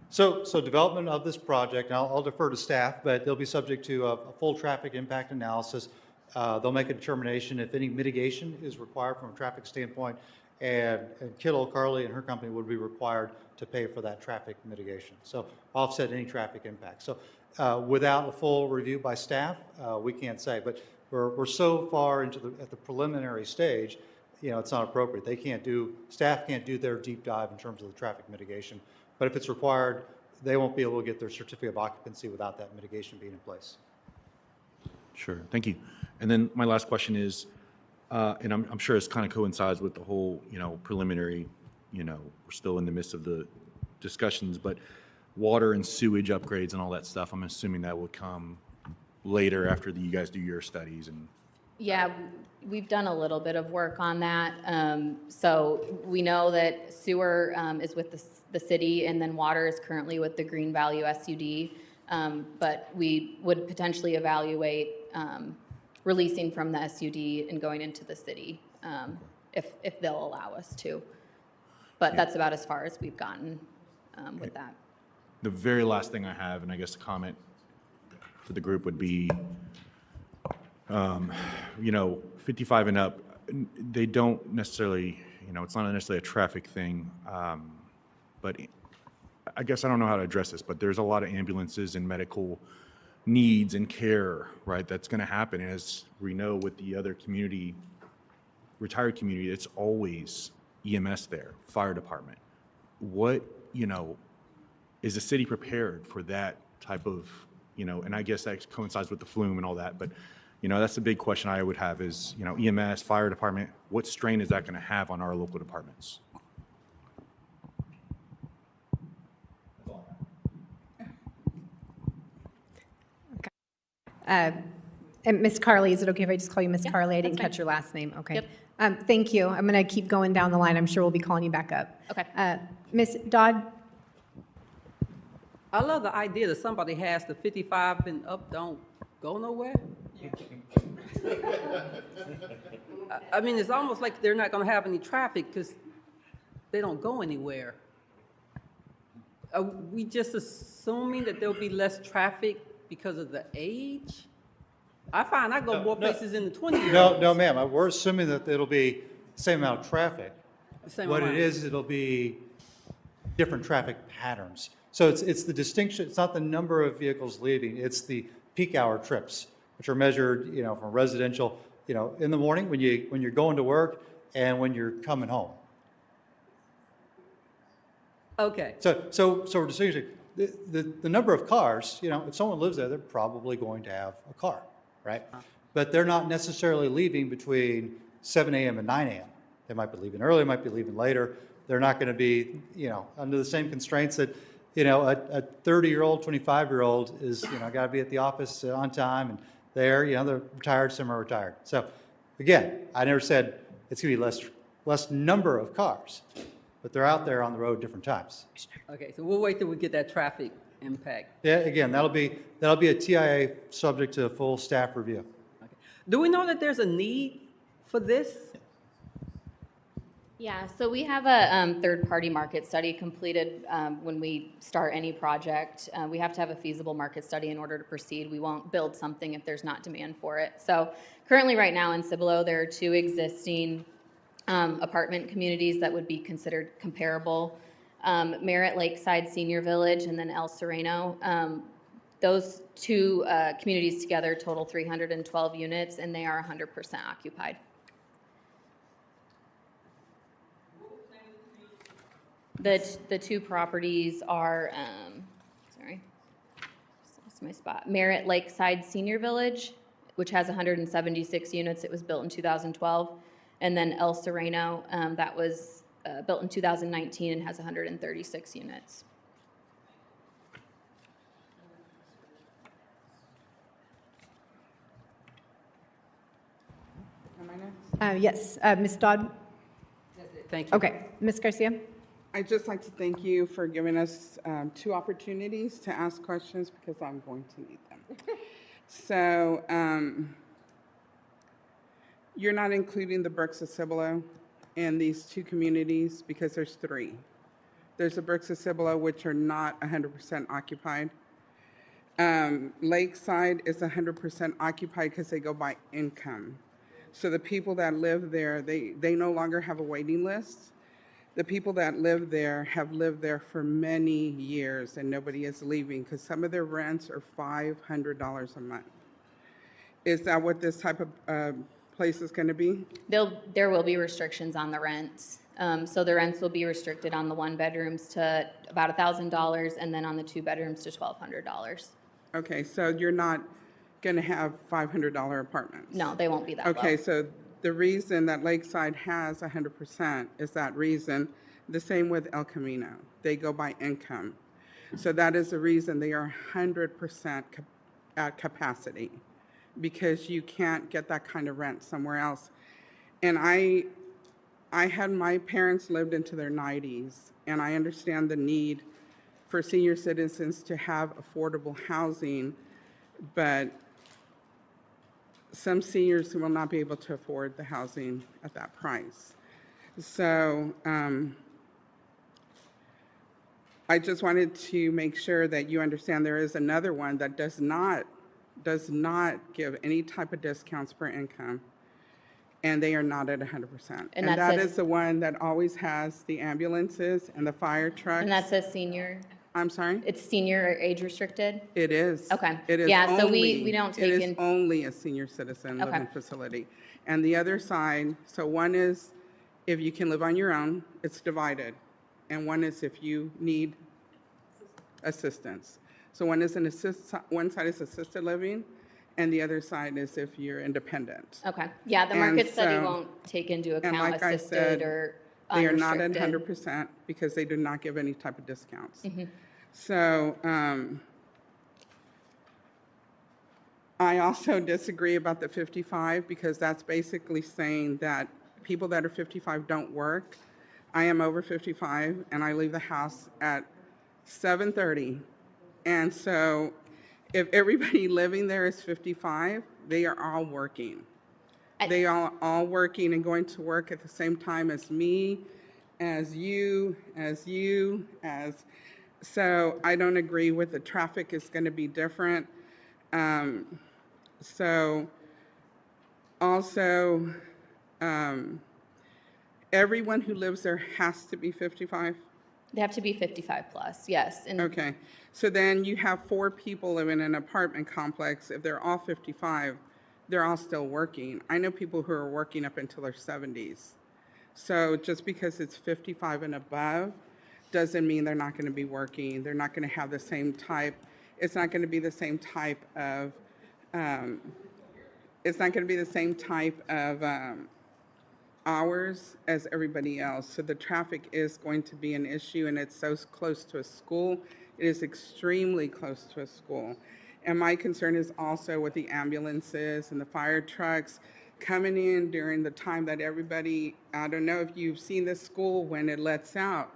So development of this project, and I'll defer to staff, but they'll be subject to a full traffic impact analysis. They'll make a determination if any mitigation is required from a traffic standpoint, and Kittle, Carly, and her company would be required to pay for that traffic mitigation. So offset any traffic impact. So without a full review by staff, we can't say, but we're so far at the preliminary stage, it's not appropriate. Staff can't do their deep dive in terms of the traffic mitigation. But if it's required, they won't be able to get their certificate of occupancy without that mitigation being in place. Sure, thank you. And then my last question is, and I'm sure this kind of coincides with the whole, preliminary, we're still in the midst of the discussions, but water and sewage upgrades and all that stuff, I'm assuming that will come later after you guys do your studies and. Yeah, we've done a little bit of work on that. So we know that sewer is with the city, and then water is currently with the Green Value SUD. But we would potentially evaluate releasing from the SUD and going into the city if they'll allow us to. But that's about as far as we've gotten with that. The very last thing I have, and I guess the comment for the group would be, 55 and up, they don't necessarily, it's not necessarily a traffic thing, but I guess I don't know how to address this, but there's a lot of ambulances and medical needs and care, right, that's going to happen. As we know with the other community, retired community, it's always EMS there, fire department. What, is the city prepared for that type of, and I guess that coincides with the flume and all that, but that's the big question I would have is, EMS, fire department, what strain is that going to have on our local departments? And Ms. Carly, is it okay if I just call you Ms. Carly? I didn't catch your last name. Okay. Yep. Thank you. I'm going to keep going down the line. I'm sure we'll be calling you back up. Okay. Ms. Dodd? I love the idea that somebody has the 55 and up don't go nowhere. I mean, it's almost like they're not going to have any traffic because they don't go anywhere. Are we just assuming that there'll be less traffic because of the age? I find I go more places in the 20-year-olds. No, ma'am. We're assuming that it'll be the same amount of traffic. What amount. it is, it'll be different traffic patterns. So it's the distinction. It's not the number of vehicles leaving. It's the peak hour trips, which are measured, from residential. you know, in the morning when you're going to work and when you're coming home. Okay. So seriously, the number of cars, you know, if someone lives there, they're probably going to have a car, right? But they're not necessarily leaving between 7 a.m. and 9 a.m. They might be leaving early, might be leaving later. They're not going to be, you know, under the same constraints that, you know, a 30-year-old, 25-year-old is, you know, got to be at the office on time, and they're, you know, they're retired, some are retired. So again, I never said it's going to be less number of cars, but they're out there on the road different times. Okay, so we'll wait till we get that traffic impact. Yeah, again, that'll be a TIA subject to a full staff review. Do we know that there's a need for this? Yeah, so we have a third-party market study completed when we start any project. We have to have a feasible market study in order to proceed. We won't build something if there's not demand for it. So currently, right now in Cibolo, there are 2 existing apartment communities that would be considered comparable. Merritt Lakeside Senior Village and then El Sereno. Those 2 communities together total 312 units, and they are 100% occupied. The 2 properties are, sorry, just lost my spot. Merritt Lakeside Senior Village, which has 176 units. It was built in 2012. And then El Sereno, that was built in 2019 and has 136 units. Am I next? Yes, Ms. Dodd? Thank you. Okay, Ms. Garcia? I'd just like to thank you for giving us 2 opportunities to ask questions because I'm going to need them. So you're not including the Berks of Cibolo in these 2 communities because there's 3. There's the Berks of Cibolo, which are not 100% occupied. Lakeside is 100% occupied because they go by income. So the people that live there, they no longer have a waiting list. The people that live there have lived there for many years and nobody is leaving because some of their rents are $500 a month. Is that what this type of place is going to be? There will be restrictions on the rents. So the rents will be restricted on the 1-bedrooms to about $1,000 and then on the 2 bedrooms to $1,200. Okay, so you're not going to have $500 apartments? No, they won't be that low. Okay, so the reason that Lakeside has 100% is that reason. The same with El Camino. They go by income. So that is the reason they are 100% at capacity because you can't get that kind of rent somewhere else. And I had my parents lived into their 90s, and I understand the need for senior citizens to have affordable housing, but some seniors will not be able to afford the housing at that price. So I just wanted to make sure that you understand there is another one that does not give any type of discounts per income, and they are not at 100%. And that is the one that always has the ambulances and the fire trucks. And that says senior? I'm sorry? It's senior or age restricted? It is. Okay. It is Yeah, so only, we don't take It in. is only a senior citizen Okay. living facility. And the other side, so one is if you can live on your own, it's divided. And one is if you need assistance. So one side is assisted living, and the other side is if you're independent. Okay. Yeah, the And market study so- won't take into And account like I assisted said, or they are not at unrestricted. 100% because they do not give any type of discounts. Mhm. So I also disagree about the 55 because that's basically saying that people that are 55 don't work. I am over 55 and I leave the house at 7:30. And so if everybody living there is 55, they are all working. They are all working and going to work at the same time as me, as you. So I don't agree with the traffic is going to be different. So also, everyone who lives there has to be 55? They have to be 55 plus, yes. And Okay, so then you have 4 people living in an apartment complex. If they're all 55, they're all still working. I know people who are working up until their 70s. So just because it's 55 and above doesn't mean they're not going to be working. They're not going to have the same type. It's not going to be the same type of. It's not going to be the same type of hours as everybody else. So the traffic is going to be an issue, and it's so close to a school. It is extremely close to a school. And my concern is also with the ambulances and the fire trucks coming in during the time that everybody, I don't know if you've seen this school when it lets out,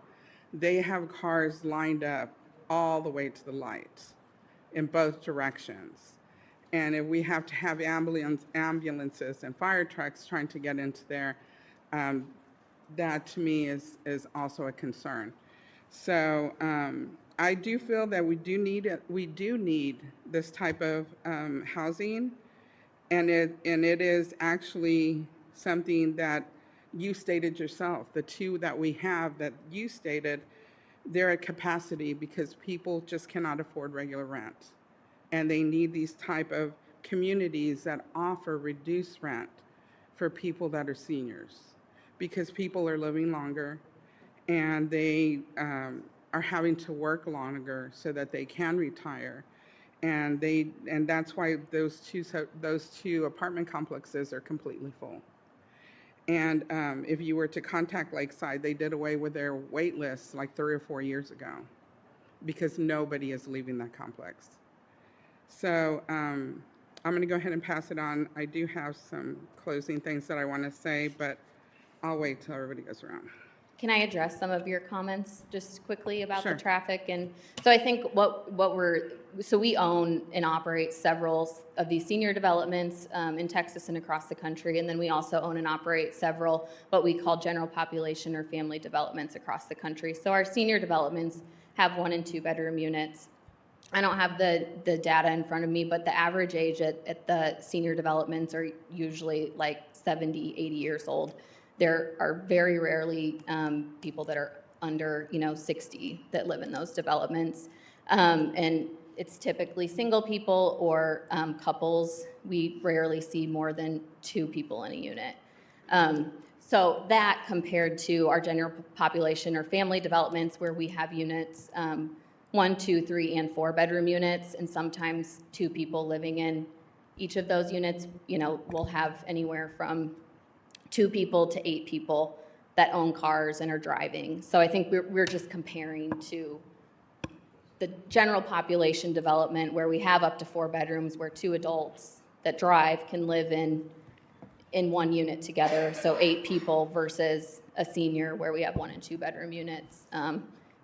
they have cars lined up all the way to the lights in both directions. And if we have to have ambulances and fire trucks trying to get into there, that to me is also a concern. So I do feel that we do need this type of housing, and it is actually something that you stated yourself. The two that we have that you stated, they're at capacity because people just cannot afford regular rent. And they need these type of communities that offer reduced rent for people that are seniors, because people are living longer and they are having to work longer so that they can retire. And that's why those two apartment complexes are completely full. And if you were to contact Lakeside, they did away with their wait lists like 3 or 4 years ago because nobody is leaving that complex. So I'm going to go ahead and pass it on. I do have some closing things that I want to say, but I'll wait till everybody goes around. Can I address some of your comments just quickly about Sure. the traffic? And so I think so we own and operate several of these senior developments in Texas and across the country. And then we also own and operate several what we call general population or family developments across the country. So our senior developments have 1 and 2 bedroom units. I don't have the data in front of me, but the average age at the senior developments are usually like 70, 80 years old. There are very rarely people that are under 60 that live in those developments. And it's typically single people or couples. We rarely see more than 2 people in a unit. So that compared to our general population or family developments where we have units, 1, 2, 3, and 4 bedroom units, and sometimes 2 people living in each of those units, we'll have anywhere from 2 people to 8 people that own cars and are driving. So I think we're just comparing to the general population development where we have up to 4 bedrooms where 2 adults that drive can live in 1 unit together. So 8 people versus a senior where we have 1 and 2 bedroom units.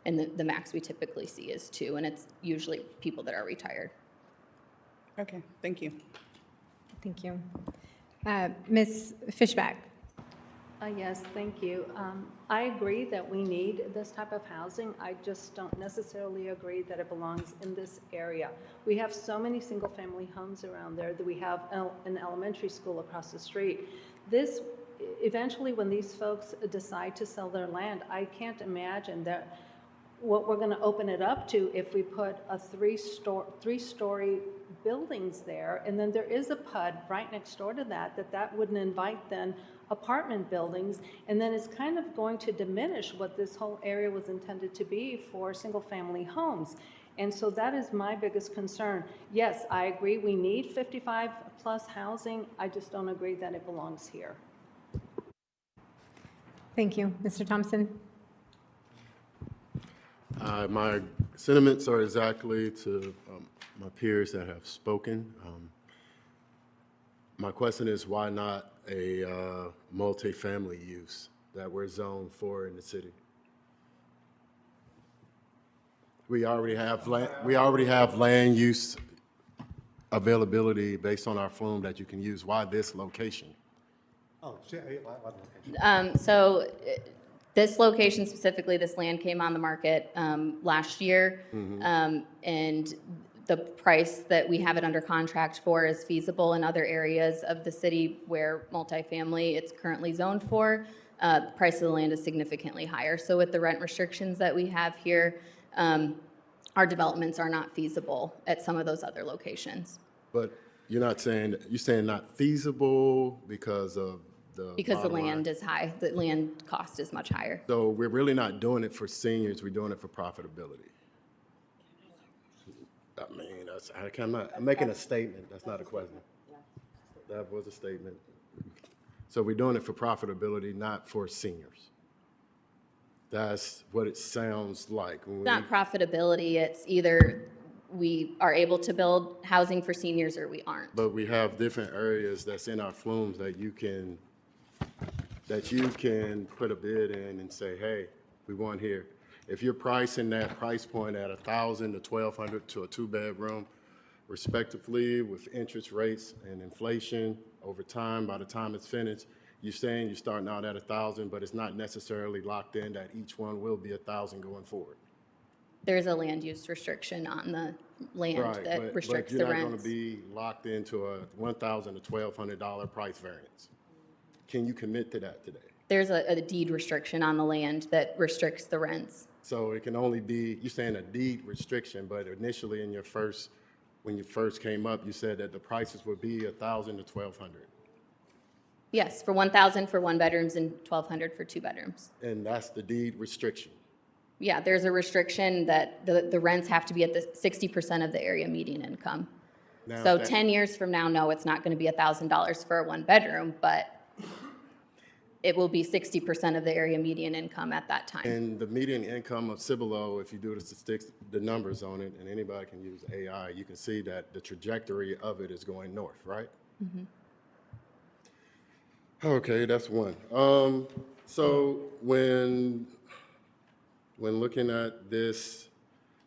And the max we typically see is 2, and it's usually people that are retired. Okay, thank you. Thank you. Ms. Fishback. Yes, thank you. I agree that we need this type of housing. I just don't necessarily agree that it belongs in this area. We have so many single-family homes around there that we have an elementary school across the street. This, eventually, when these folks decide to sell their land, I can't imagine that what we're going to open it up to if we put a three-story buildings there, and then there is a PUD right next door to that wouldn't invite then apartment buildings, and then it's kind of going to diminish what this whole area was intended to be for single-family homes. And so that is my biggest concern. Yes, I agree we need 55-plus housing. I just don't agree that it belongs here. Thank you. Mr. Thompson? My sentiments are exactly to my peers that have spoken. My question is, why not a multifamily use that we're zoned for in the city? We already have land use availability based on our flume that you can use. Why this location? Oh, what location? So this location specifically, this land came on the market last year. And the price that we have it under contract for is feasible in other areas of the city where multifamily it's currently zoned for. The price of the land is significantly higher. So with the rent restrictions that we have here, our developments are not feasible at some of those other locations. But you're not saying, you're saying not feasible because of the Because the bottom line? land is high, the land cost is much higher. So we're really not doing it for seniors, we're doing it for profitability. I mean, I'm making a statement, that's not a question. That was a statement. So we're doing it for profitability, not for seniors. That's what it sounds like. When It's not profitability, it's either we are able to build housing for seniors or we aren't. But we have different areas that's in our flumes that you can put a bid in and say, hey, we want here. If you're pricing that price point at $1,000 to $1,200 to a 2-bedroom, respectively, with interest rates and inflation over time, by the time it's finished, you're saying you're starting out at 1,000, but it's not necessarily locked in that each one will be 1,000 going forward. There's a land use restriction on the land Right, that restricts but the you're not going rents. to be locked into a $1,000 to $1,200 price variance. Can you commit to that today? There's a deed restriction on the land that restricts the rents. So it can only be, you're saying a deed restriction, but initially in when you first came up, you said that the prices would be 1,000 to 1,200. Yes, for 1,000 for 1-bedrooms and 1,200 for 2-bedrooms. And that's the deed restriction. Yeah, there's a restriction that the rents have to be at the 60% of the area median income. Now, So that- 10 years from now, no, it's not going to be $1,000 for a 1-bedroom, but it will be 60% of the area median income at that time. And the median income of Cibolo, if you do the numbers on it, and anybody can use AI, you can see that the trajectory of it is going north, right? Mhm. Okay, that's one. So when looking at this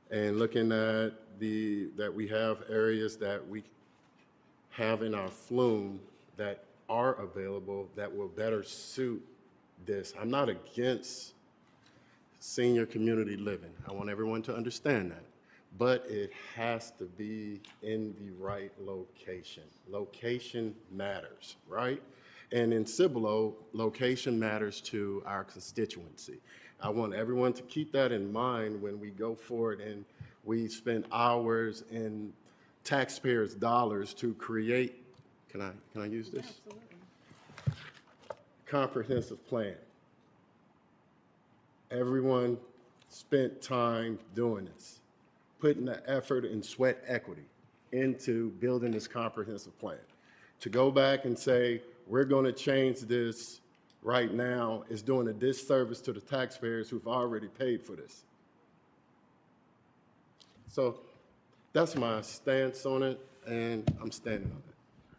and looking at that we have areas that we have in our flume that are available that will better suit this. I'm not against senior community living. I want everyone to understand that. But it has to be in the right location. Location matters, right? And in Cibolo, location matters to our constituency. I want everyone to keep that in mind when we go forward and we spend hours and taxpayers' dollars to create, can I use this? Comprehensive plan. Everyone spent time doing this, putting the effort and sweat equity into building this comprehensive plan. To go back and say, we're going to change this right now is doing a disservice to the taxpayers who've already paid for this. So that's my stance on it, and I'm standing on it.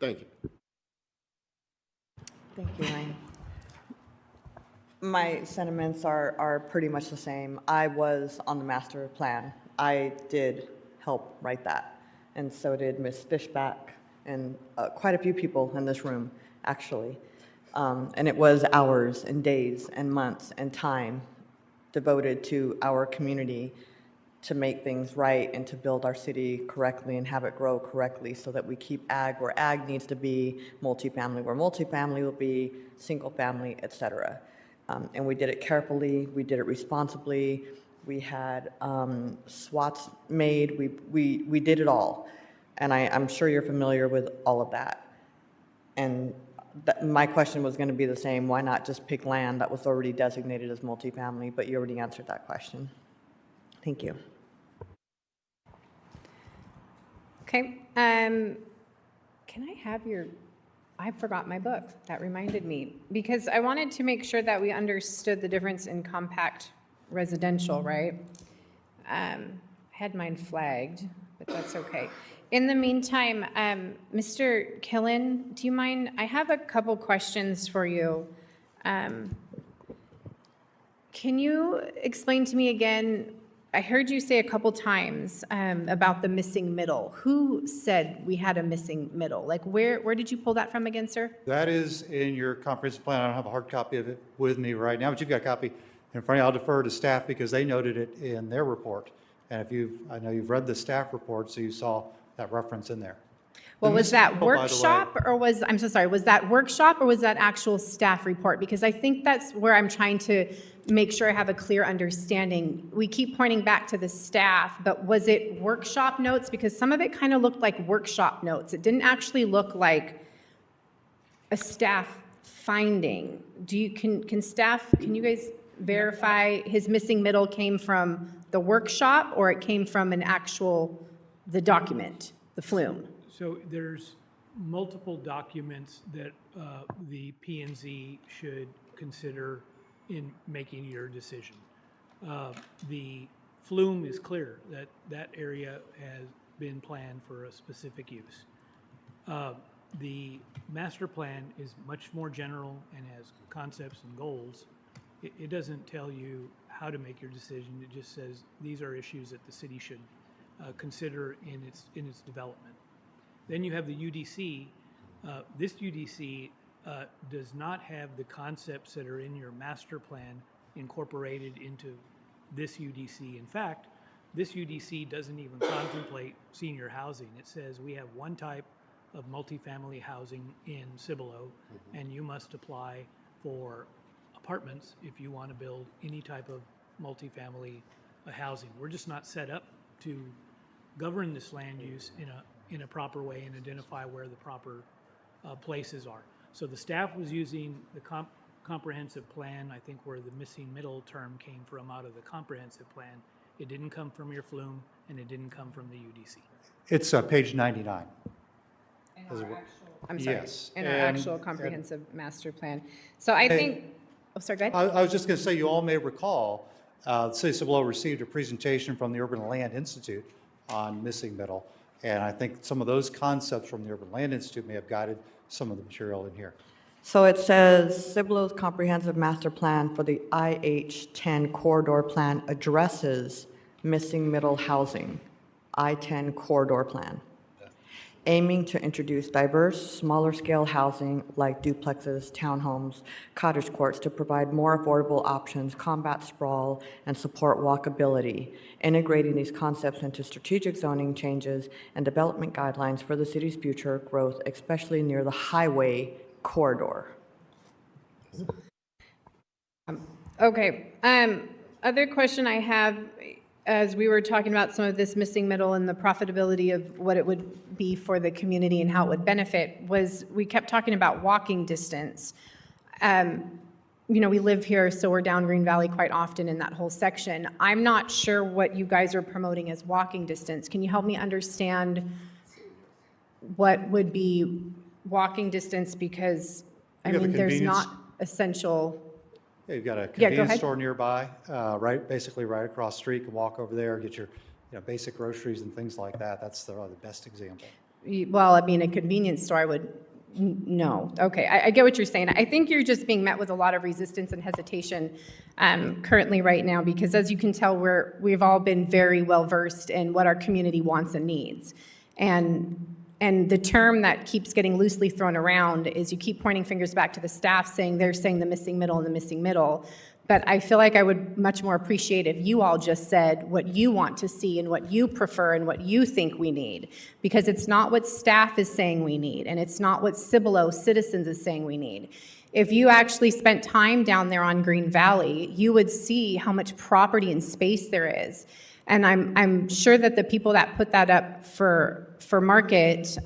Thank you. Thank you, Ryan. My sentiments are pretty much the same. I was on the master plan. I did help write that, and so did Ms. Fishback and quite a few people in this room, actually. And it was hours and days and months and time devoted to our community to make things right and to build our city correctly and have it grow correctly so that we keep ag where ag needs to be, multifamily where multifamily will be, single family, et cetera. And we did it carefully, we did it responsibly, we had SWATs made, we did it all. And I'm sure you're familiar with all of that. And my question was going to be the same, why not just pick land that was already designated as multifamily, but you already answered that question. Thank you. Okay, can I have I forgot my book. That reminded me. Because I wanted to make sure that we understood the difference in compact residential, right? I had mine flagged, but that's okay. In the meantime, Mr. Killen, do you mind? I have a couple questions for you. Can you explain to me again, I heard you say a couple times about the missing middle. Who said we had a missing middle? Like where did you pull that from again, sir? That is in your comprehensive plan. I don't have a hard copy of it with me right now, but you've got a copy in front of you. I'll defer to staff because they noted it in their report. And I know you've read the staff report, so you saw that reference in there. Well, was that by the way- workshop or was, I'm so sorry, was that workshop or was that actual staff report? Because I think that's where I'm trying to make sure I have a clear understanding. We keep pointing back to the staff, but was it workshop notes? Because some of it kind of looked like workshop notes. It didn't actually look like a staff finding. Can staff, can you guys verify his missing middle came from the workshop or it came from the document, the flume? So there's multiple documents that the P&Z should consider in making your decision. The flume is clear that that area has been planned for a specific use. The master plan is much more general and has concepts and goals. It doesn't tell you how to make your decision. It just says these are issues that the city should consider in its development. Then you have the UDC. This UDC does not have the concepts that are in your master plan incorporated into this UDC. In fact, this UDC doesn't even contemplate senior housing. It says we have one type of multifamily housing in Cibolo, and you must apply for apartments if you want to build any type of multifamily housing. We're just not set up to govern this land use in a proper way and identify where the proper places are. So the staff was using the comprehensive plan, I think where the missing middle term came from out of the comprehensive plan. It didn't come from your flume and it didn't come from the UDC. It's page 99. I'm sorry, Yes, in our and- actual comprehensive master plan. So I think, oh, sorry, go ahead. I was just going to say, you all may recall, the City of Cibolo received a presentation from the Urban Land Institute on missing middle, and I think some of those concepts from the Urban Land Institute may have guided some of the material in here. So it says Cibolo's comprehensive master plan for the IH-10 corridor plan addresses missing middle housing, I-10 corridor plan, aiming to introduce diverse, smaller-scale housing like duplexes, townhomes, cottage courts to provide more affordable options, combat sprawl, and support walkability, integrating these concepts into strategic zoning changes and development guidelines for the city's future growth, especially near the highway corridor. Okay, other question I have, as we were talking about some of this missing middle and the profitability of what it would be for the community and how it would benefit, was we kept talking about walking distance. You know, we live here, so we're down Green Valley quite often in that whole section. I'm not sure what you guys are promoting as walking distance. Can you help me understand what would be walking distance? Because, I You have a mean, there's convenience- not essential. Yeah, you've got a Yeah, go convenience ahead. store nearby, basically right across the street. You can walk over there, get your, basic groceries and things like that. That's the best example. Well, I mean, a convenience store, I would, no. Okay, I get what you're saying. I think you're just being met with a lot of resistance and hesitation currently right now, because as you can tell, we've all been very well-versed in what our community wants and needs. And the term that keeps getting loosely thrown around is you keep pointing fingers back to the staff saying they're saying the missing middle and the missing middle. But I feel like I would much more appreciate if you all just said what you want to see and what you prefer and what you think we need. Because it's not what staff is saying we need, and it's not what Cibolo citizens is saying we need. If you actually spent time down there on Green Valley, you would see how much property and space there is. And I'm sure that the people that put that up for market,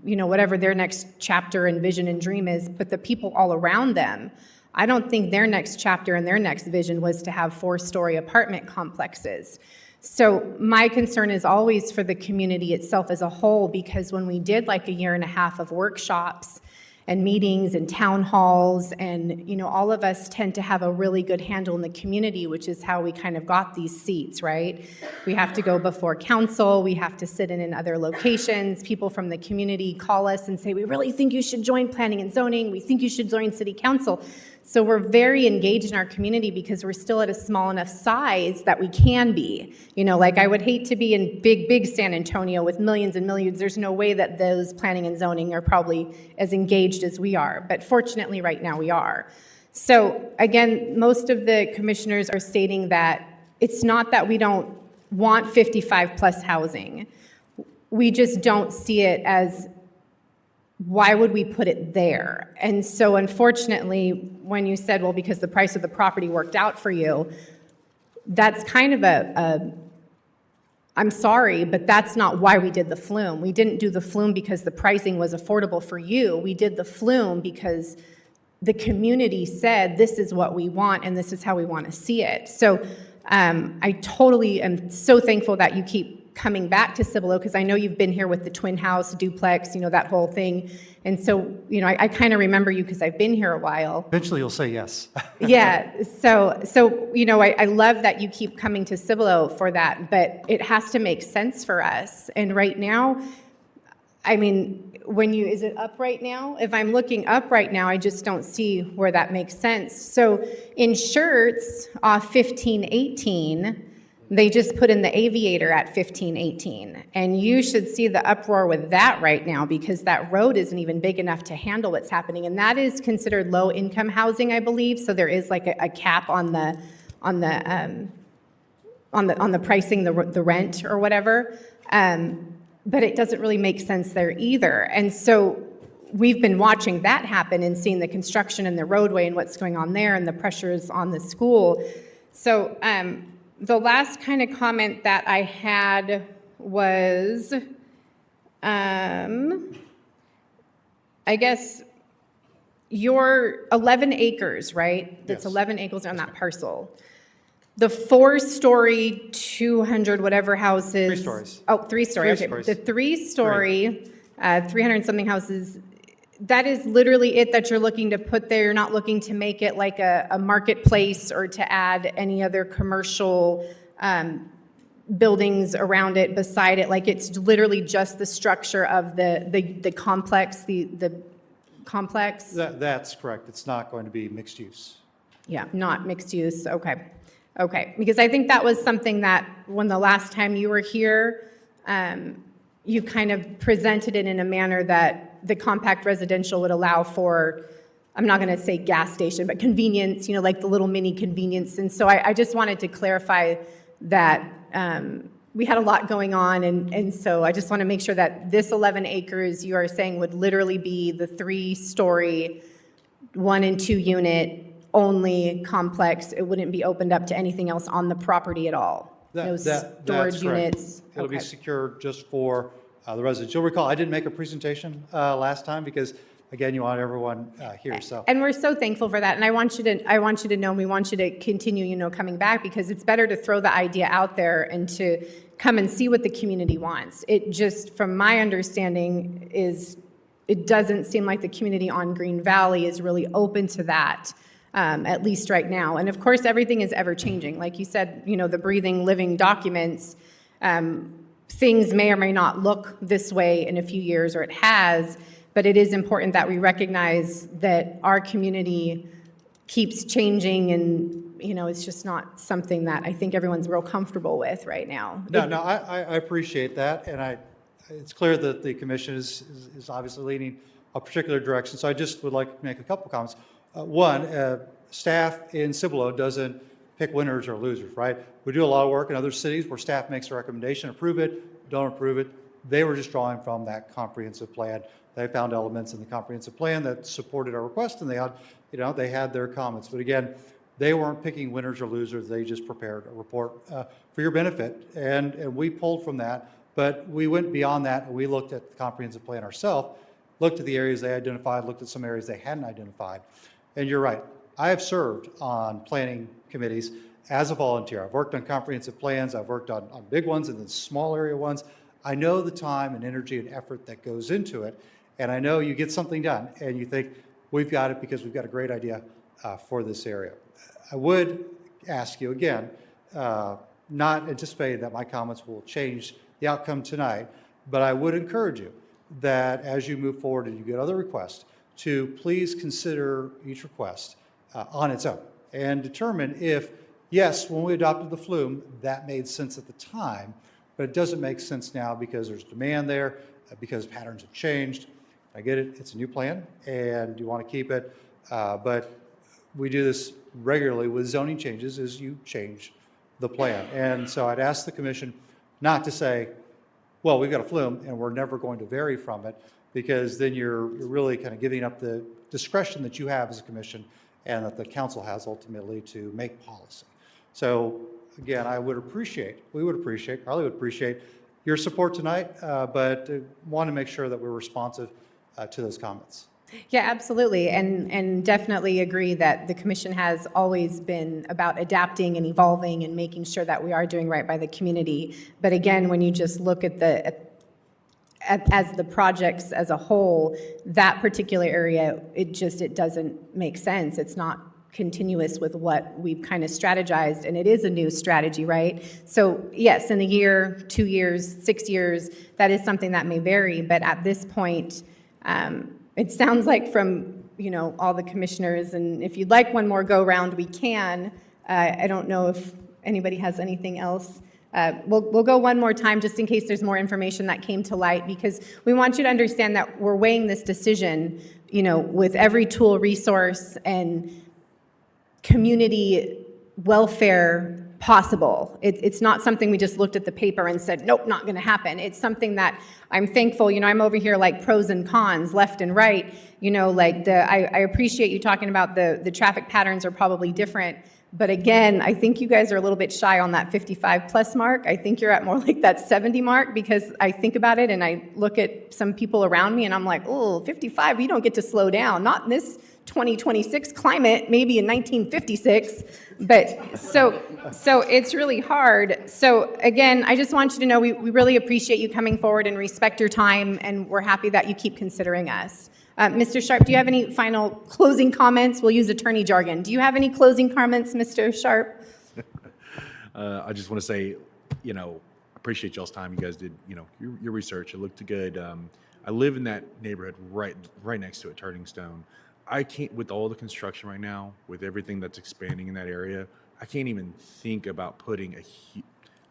whatever their next chapter and vision and dream is, but the people all around them, I don't think their next chapter and their next vision was to have 4-story apartment complexes. So my concern is always for the community itself as a whole, because when we did like a year and a half of workshops and meetings and town halls, and all of us tend to have a really good handle in the community, which is how we kind of got these seats, right? We have to go before council, we have to sit in other locations, people from the community call us and say, we really think you should join planning and zoning, we think you should join city council. So we're very engaged in our community because we're still at a small enough size that we can be. Like I would hate to be in big San Antonio with millions and millions. There's no way that those planning and zoning are probably as engaged as we are. But fortunately, right now we are. So again, most of the commissioners are stating that it's not that we don't want 55 plus housing. We just don't see it as why would we put it there? And so unfortunately, when you said, well, because the price of the property worked out for you, that's kind of I'm sorry, but that's not why we did the flume. We didn't do the flume because the pricing was affordable for you. We did the flume because the community said, this is what we want and this is how we want to see it. So I totally am so thankful that you keep coming back to Cibolo, because I know you've been here with the twin house, duplex, that whole thing. And so, I kind of remember you because I've been here a while. Eventually, you'll say yes. Yeah, so I love that you keep coming to Cibolo for that, but it has to make sense for us. And right now, I mean, is it up right now? If I'm looking up right now, I just don't see where that makes sense. So in Shirts off 1518, they just put in the Aviator at 1518. And you should see the uproar with that right now, because that road isn't even big enough to handle what's happening. And that is considered low income housing, I believe. So there is like a cap on the pricing, the rent or whatever. But it doesn't really make sense there either. And so we've been watching that happen and seeing the construction and the roadway and what's going on there and the pressures on the school. So the last kind of comment that I had was, I guess, your 11 acres, right? That's 11 acres on that parcel. The 4-story, 200 whatever houses. 3 stories. Oh, 3-story. Okay. Stories. The 3-story, 300 and something houses. That is literally it that you're looking to put there. You're not looking to make it like a marketplace or to add any other commercial buildings around it, beside it. Like, it's literally just the structure of the complex, the complex. That's correct. It's not going to be mixed use. Yeah, not mixed use. Okay. Okay. Because I think that was something that when the last time you were here, you kind of presented it in a manner that the compact residential would allow for, I'm not going to say gas station, but convenience, like the little mini convenience. And so I just wanted to clarify that we had a lot going on. And so I just want to make sure that this 11 acres you are saying would literally be the 3-story, 1 and 2 unit only complex. It wouldn't be opened up to anything else on the property at all. No storage That's correct. units. It'll be Okay. secured just for the residents. You'll recall, I didn't make a presentation last time because, again, you want everyone here, so. And we're so thankful for that. And I want you to know, and we want you to continue, coming back, because it's better to throw the idea out there and to come and see what the community wants. It just, from my understanding, it doesn't seem like the community on Green Valley is really open to that. At least right now. And of course, everything is ever changing. Like you said, the breathing, living documents, things may or may not look this way in a few years, or it has, but it is important that we recognize that our community keeps changing, and, it's just not something that I think everyone's real comfortable with right now. No, I appreciate that, and it's clear that the commission is obviously leaning a particular direction, so I just would like to make a couple comments. One, staff in Cibolo doesn't pick winners or losers, right? We do a lot of work in other cities where staff makes a recommendation, approve it, don't approve it. They were just drawing from that comprehensive plan. They found elements in the comprehensive plan that supported our request, and they had their comments. But again, they weren't picking winners or losers. They just prepared a report for your benefit, and we pulled from that. But we went beyond that, and we looked at the comprehensive plan ourselves, looked at the areas they identified, looked at some areas they hadn't identified. And you're right. I have served on planning committees as a volunteer. I've worked on comprehensive plans. I've worked on big ones and then small area ones. I know the time and energy and effort that goes into it. And I know you get something done and you think, we've got it because we've got a great idea for this area. I would ask you again, not anticipating that my comments will change the outcome tonight, but I would encourage you that as you move forward and you get other requests, to please consider each request on its own and determine if, yes, when we adopted the flume, that made sense at the time, but it doesn't make sense now because there's demand there, because patterns have changed. I get it, it's a new plan, and you want to keep it, but we do this regularly with zoning changes as you change the plan. And so I'd ask the commission not to say, well, we've got a flume and we're never going to vary from it, because then you're really kind of giving up the discretion that you have as a commission and that the council has ultimately to make policy. So again, we would appreciate, Carly would appreciate your support tonight, but want to make sure that we're responsive to those comments. Yeah, absolutely, and definitely agree that the commission has always been about adapting and evolving and making sure that we are doing right by the community. But again, when you just look at as the projects as a whole, that particular area, it doesn't make sense. It's not continuous with what we've kind of strategized, and it is a new strategy, right? So yes, in a year, 2 years, 6 years, that is something that may vary, but at this point, it sounds like from, all the commissioners, and if you'd like one more go-round, we can. I don't know if anybody has anything else. We'll go one more time just in case there's more information that came to light, because we want you to understand that we're weighing this decision, with every tool, resource, and community welfare possible. It's not something we just looked at the paper and said, nope, not going to happen. It's something that I'm thankful, I'm over here like pros and cons, left and right, I appreciate you talking about the traffic patterns are probably different. But again, I think you guys are a little bit shy on that 55 plus mark. I think you're at more like that 70 mark, because I think about it and I look at some people around me and I'm like, oh, 55, you don't get to slow down. Not in this 2026 climate, maybe in 1956, but so it's really hard. So again, I just want you to know we really appreciate you coming forward and respect your time, and we're happy that you keep considering us. Mr. Sharp, do you have any final closing comments? We'll use attorney jargon. Do you have any closing comments, Mr. Sharp? I just want to say, appreciate y'all's time. You guys did, your research. It looked good. I live in that neighborhood right next to it, Turning Stone. I can't, with all the construction right now, with everything that's expanding in that area, I can't even think about putting I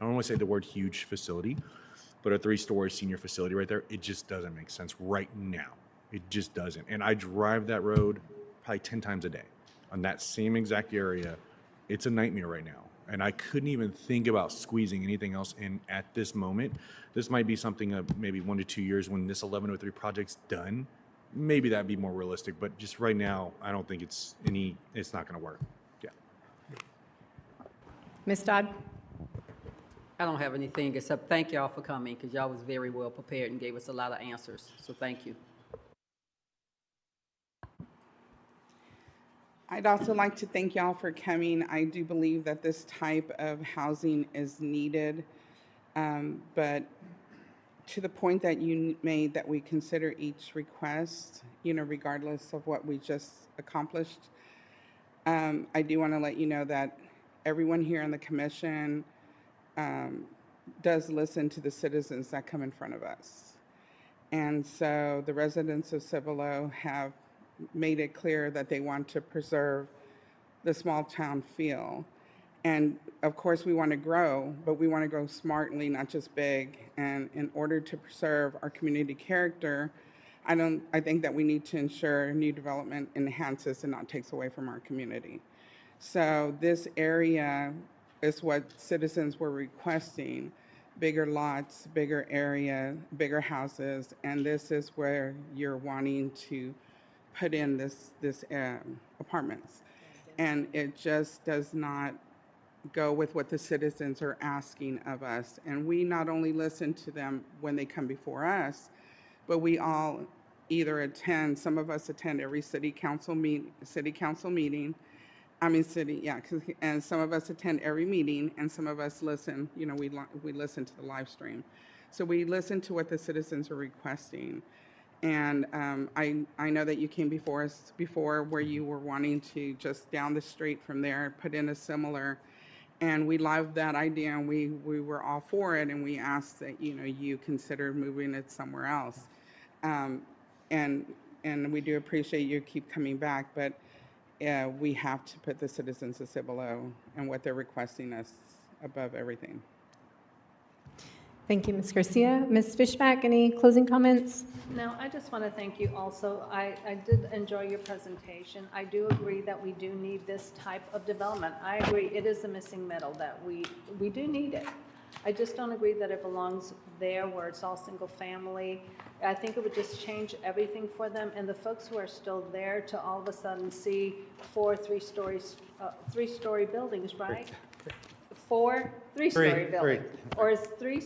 don't want to say the word huge facility, but a 3-story senior facility right there. It just doesn't make sense right now. It just doesn't. And I drive that road probably 10 times a day on that same exact area. It's a nightmare right now. And I couldn't even think about squeezing anything else in at this moment. This might be something of maybe 1 to 2 years when this 1103 project's done. Maybe that'd be more realistic, but just right now, I don't think it's not going to work. Yeah. Ms. Dodd? I don't have anything except thank y'all for coming, because y'all was very well prepared and gave us a lot of answers. So thank you. I'd also like to thank y'all for coming. I do believe that this type of housing is needed, but to the point that you made, that we consider each request, regardless of what we just accomplished. I do want to let you know that everyone here on the commission does listen to the citizens that come in front of us. And so the residents of Cibolo have made it clear that they want to preserve the small town feel. And of course, we want to grow, but we want to grow smartly, not just big. And in order to preserve our community character, I think that we need to ensure new development enhances and not takes away from our community. So this area is what citizens were requesting: bigger lots, bigger area, bigger houses, and this is where you're wanting to put in this apartments. And it just does not go with what the citizens are asking of us. And we not only listen to them when they come before us, but we all either attend, some of us attend every city council meeting, and some of us attend every meeting, and some of us listen, we listen to the live stream. So we listen to what the citizens are requesting. And I know that you came before us before where you were wanting to just down the street from there put in a similar, and we loved that idea, and we were all for it, and we asked that you consider moving it somewhere else. And we do appreciate you keep coming back, but we have to put the citizens of Cibolo and what they're requesting us above everything. Thank you, Ms. Garcia. Ms. Fishback, any closing comments? No, I just want to thank you also. I did enjoy your presentation. I do agree that we do need this type of development. I agree it is the missing middle, that we do need it. I just don't agree that it belongs there where it's all single family. I think it would just change everything for them, and the folks who are still there to all of a sudden see three-story buildings, right? Four, three-story Three. buildings. Or is three,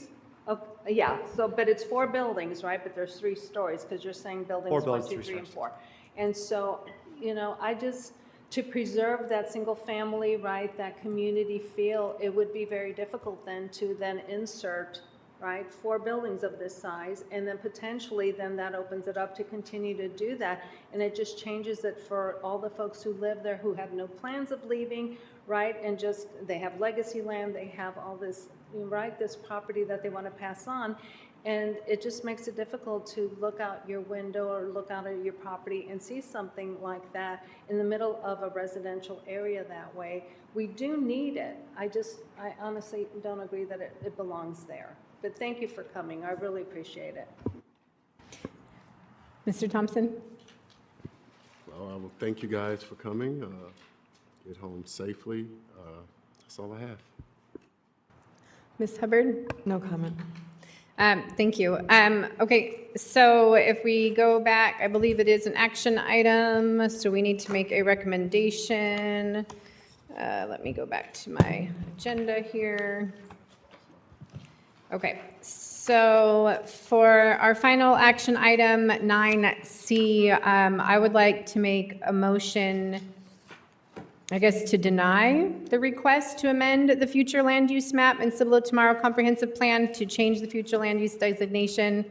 oh, yeah, so, but it's 4 buildings, right? But there's 3 stories, because you're saying buildings 4 1, buildings, 2, 3 3, and stories. 4. And so, I just, to preserve that single family, right, that community feel, it would be very difficult then to then insert, right, 4 buildings of this size, and then potentially then that opens it up to continue to do that. And it just changes it for all the folks who live there who have no plans of leaving, right, and just, they have legacy land, they have all this, right, this property that they want to pass on. And it just makes it difficult to look out your window or look out at your property and see something like that in the middle of a residential area that way. We do need it. I honestly don't agree that it belongs there. But thank you for coming. I really appreciate it. Mr. Thompson? Well, I will thank you guys for coming. Get home safely. That's all I have. Ms. Hubbard? No comment. Thank you. Okay, so if we go back, I believe it is an action item, so we need to make a recommendation. Let me go back to my agenda here. Okay, so for our final action item, 9C, I would like to make a motion, I guess, to deny the request to amend the future land use map and Cibolo Tomorrow Comprehensive Plan to change the future land use designation.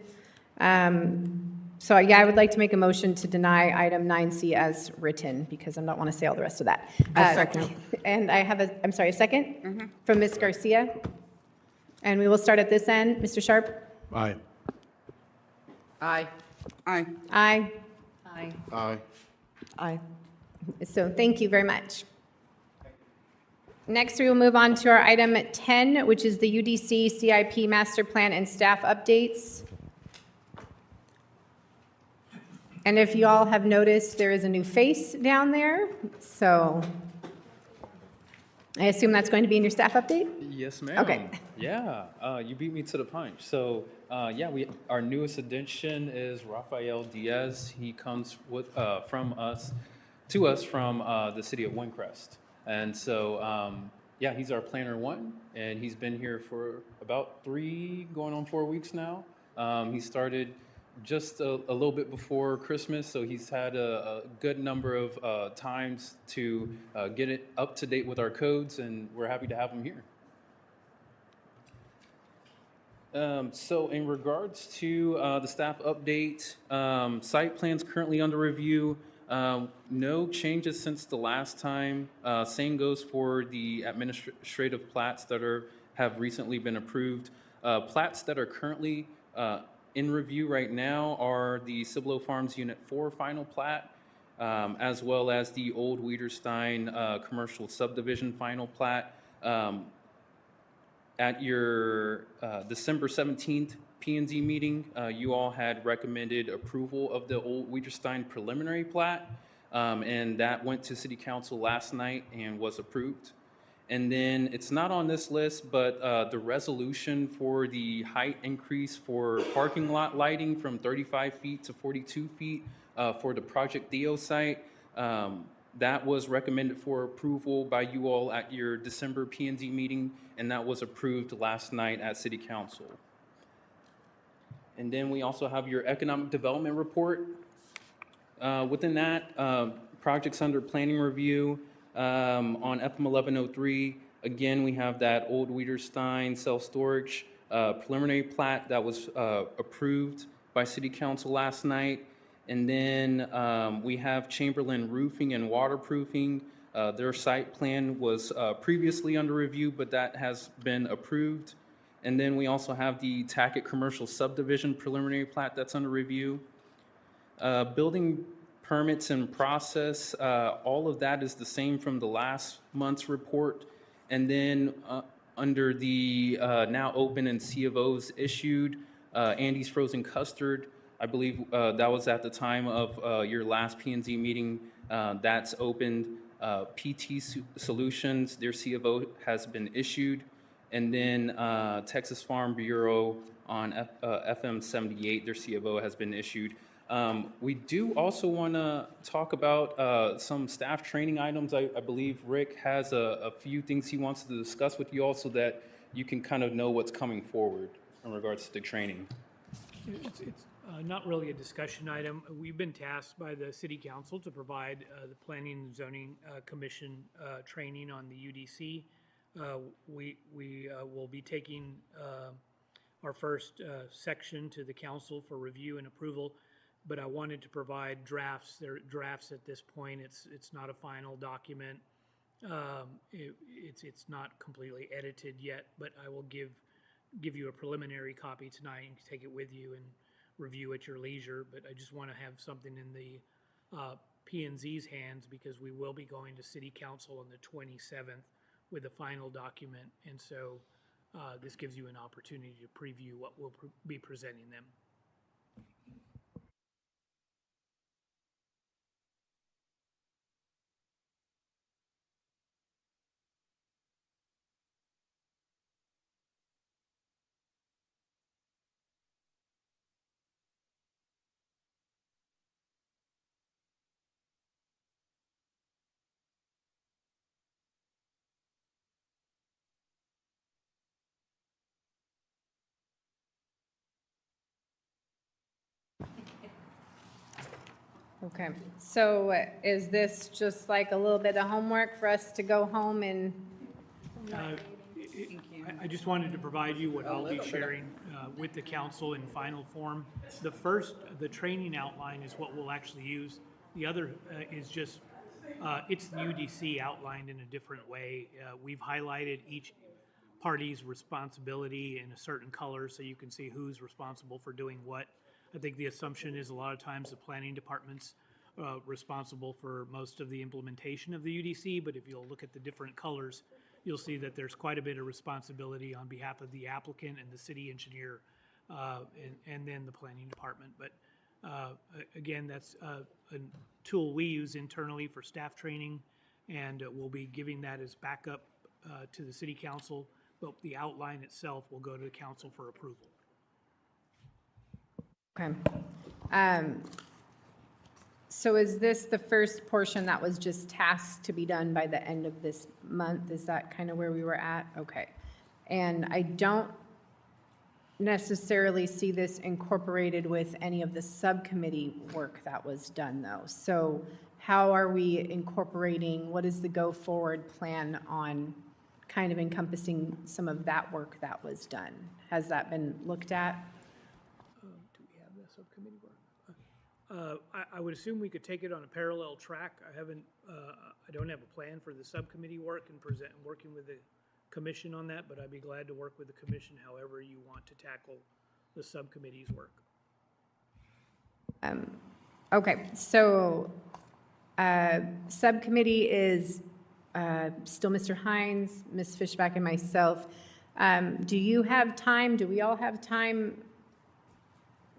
So yeah, I would like to make a motion to deny item 9C as written, because I don't want to say all the rest of that. Second. And I have a second from Ms. Garcia. And we will start at this end. Mr. Sharp? Aye. Aye. Aye. Aye. Aye. Aye. Aye. So thank you very much. Next, we will move on to our item 10, which is the UDC CIP Master Plan and staff updates. And if you all have noticed, there is a new face down there. So I assume that's going to be in your staff update? Yes, ma'am. Okay. Yeah, you beat me to the punch. So, yeah, our newest addition is Rafael Diaz. He comes from the city of Windcrest. And so, yeah, he's our planner 1, and he's been here for about 3, going on 4 weeks now. He started just a little bit before Christmas, so he's had a good number of times to get it up to date with our codes, and we're happy to have him here. So in regards to the staff update, site plans currently under review. No changes since the last time. Same goes for the administrative plats that have recently been approved. Plats that are currently in review right now are the Cibolo Farms Unit 4 final plat, as well as the Old Wiederstein Commercial Subdivision final plat. At your December 17th P&Z meeting, you all had recommended approval of the Old Wiederstein preliminary plat, and that went to City Council last night and was approved. And then it's not on this list, but the resolution for the height increase for parking lot lighting from 35 feet to 42 feet for the Project Theo site, that was recommended for approval by you all at your December P&Z meeting, and that was approved last night at City Council. And then we also have your economic development report. Within that, projects under planning review, on FM 1103, again, we have that Old Wiederstein self-storage preliminary plat that was approved by City Council last night. And then we have Chamberlain Roofing and Waterproofing. Their site plan was previously under review, but that has been approved. And then we also have the Tackett Commercial Subdivision preliminary plat that's under review. Building permits and process, all of that is the same from the last month's report. And then under the now open and C of O's issued, Andy's Frozen Custard, I believe that was at the time of your last P&Z meeting. That's opened. PT Solutions, their C of O has been issued. And then Texas Farm Bureau, on FM 78. Their CFO has been issued. We do also want to talk about some staff training items. I believe Rick has a few things he wants to discuss with you all so that you can kind of know what's coming forward in regards to training. It's not really a discussion item. We've been tasked by the city council to provide the Planning and Zoning Commission training on the UDC. We will be taking our first section to the council for review and approval, but I wanted to provide drafts. They're drafts at this point. It's not a final document. It's not completely edited yet, but I will give you a preliminary copy tonight and take it with you and review at your leisure. But I just want to have something in the P&Z's hands because we will be going to city council on the 27th with a final document. And so this gives you an opportunity to preview what we'll be presenting them. Okay, so is this just like a little bit of homework for us to go home and? I just wanted to provide you what I'll be sharing with the council in final form. The training outline is what we'll actually use. The other is just, it's the UDC outlined in a different way. We've highlighted each party's responsibility in a certain color so you can see who's responsible for doing what. I think the assumption is a lot of times the planning department's responsible for most of the implementation of the UDC, but if you'll look at the different colors, you'll see that there's quite a bit of responsibility on behalf of the applicant and the city engineer and then the planning department. But again, that's a tool we use internally for staff training, and we'll be giving that as backup to the city council, but the outline itself will go to the council for approval. Okay. So is this the first portion that was just tasked to be done by the end of this month? Is that kind of where we were at? Okay. And I don't necessarily see this incorporated with any of the subcommittee work that was done though. So how are we incorporating, what is the go forward plan on kind of encompassing some of that work that was done? Has that been looked at? Subcommittee work. I would assume we could take it on a parallel track. I don't have a plan for the subcommittee work and working with the commission on that, but I'd be glad to work with the commission however you want to tackle the subcommittee's work. Okay, so subcommittee is still Mr. Hines, Ms. Fishback, and myself. Do you have time? Do we all have time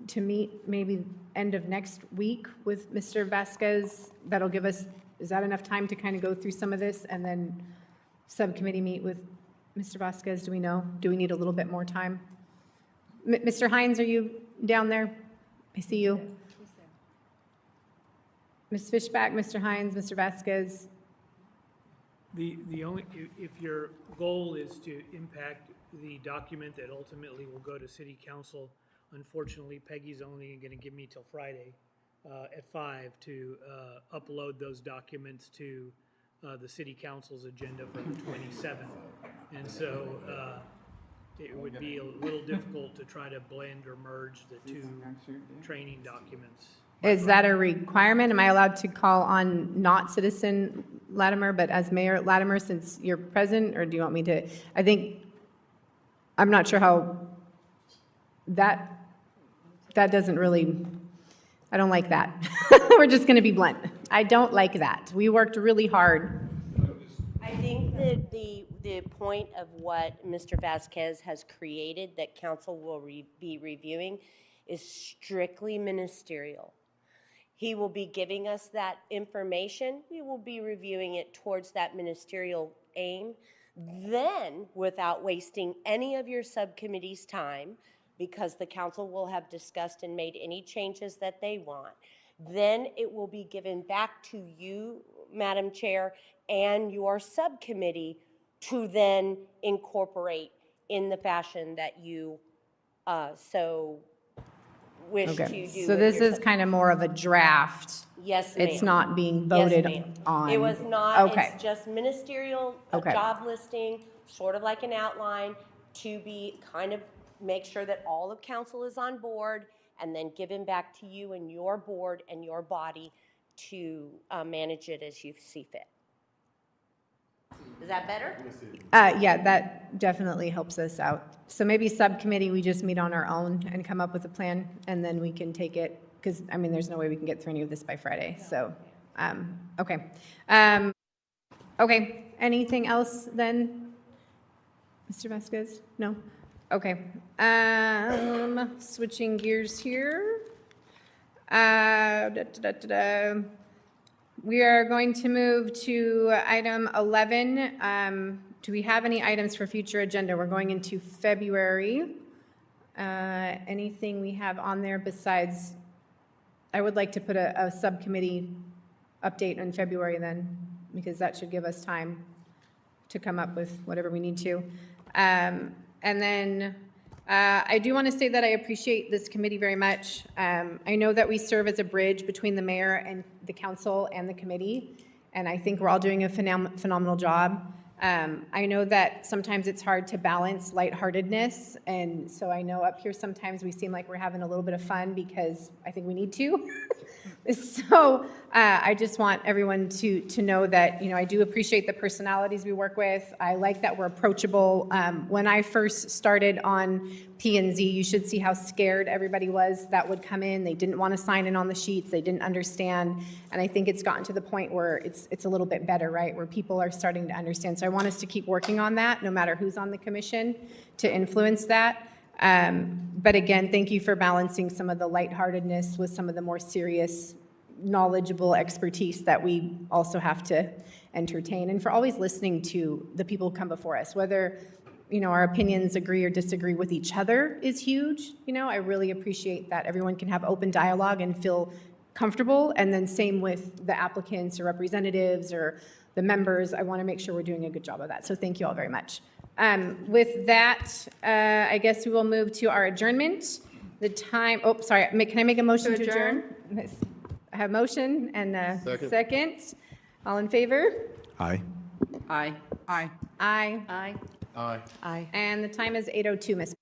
to meet maybe end of next week with Mr. Vasquez? That'll give us, is that enough time to kind of go through some of this and then subcommittee meet with Mr. Vasquez? Do we know? Do we need a little bit more time? Mr. Hines, are you down there? I see you. Ms. Fishback, Mr. Hines, Mr. Vasquez. The only, if your goal is to impact the document that ultimately will go to city council, unfortunately, Peggy's only going to give me till Friday at 5 to upload those documents to the city council's agenda for the 27th. And so it would be a little difficult to try to blend or merge the two training documents. Is that a requirement? Am I allowed to call on not citizen Latimer, but as Mayor Latimer since you're present, or do you want me to? I think, I'm not sure how that doesn't really, I don't like that. We're just going to be blunt. I don't like that. We worked really hard. I think that the point of what Mr. Vasquez has created that council will be reviewing is strictly ministerial. He will be giving us that information. We will be reviewing it towards that ministerial aim. Then, without wasting any of your subcommittee's time, because the council will have discussed and made any changes that they want. Then it will be given back to you, Madam Chair, and your subcommittee to then incorporate in the fashion that you so wish to Okay, do. so with this your is kind of more of a draft. Yes, ma'am. It's not being Yes, voted ma'am. on. It was not, Okay. it's just ministerial, a Okay. job listing, sort of like an outline to be kind of make sure that all of council is on board and then given back to you and your board and your body to manage it as you see fit. Is that better? Yeah, that definitely helps us out. So maybe subcommittee, we just meet on our own and come up with a plan, and then we can take it, because, I mean, there's no way we can get through any of this by Friday, so, okay. Okay, anything else then? Mr. Vasquez? No? Okay. Switching gears here. We are going to move to item 11. Do we have any items for future agenda? We're going into February. Anything we have on there besides, I would like to put a subcommittee update in February then, because that should give us time to come up with whatever we need to. And then I do want to say that I appreciate this committee very much. I know that we serve as a bridge between the mayor and the council and the committee, and I think we're all doing a phenomenal job. I know that sometimes it's hard to balance lightheartedness, and so I know up here sometimes we seem like we're having a little bit of fun because I think we need to. So I just want everyone to know that, you know, I do appreciate the personalities we work with. I like that we're approachable. When I first started on P&Z, you should see how scared everybody was that would come in. They didn't want to sign in on the sheets. They didn't understand. And I think it's gotten to the point where it's a little bit better, right? Where people are starting to understand. So I want us to keep working on that, no matter who's on the commission, to influence that. But again, thank you for balancing some of the lightheartedness with some of the more serious, knowledgeable expertise that we also have to entertain, and for always listening to the people who come before us. Whether, you know, our opinions agree or disagree with each other is huge. You know, I really appreciate that everyone can have open dialogue and feel comfortable, and then same with the applicants or representatives or the members. I want to make sure we're doing a good job of that. So thank you all very much. With that, I guess we will move to our adjournment. The time, oh, sorry, can I make a motion to adjourn? I have motion and a second. All in favor? Aye. Aye. Aye. Aye. Aye. Aye. Aye. And the time is 8:02, Ms.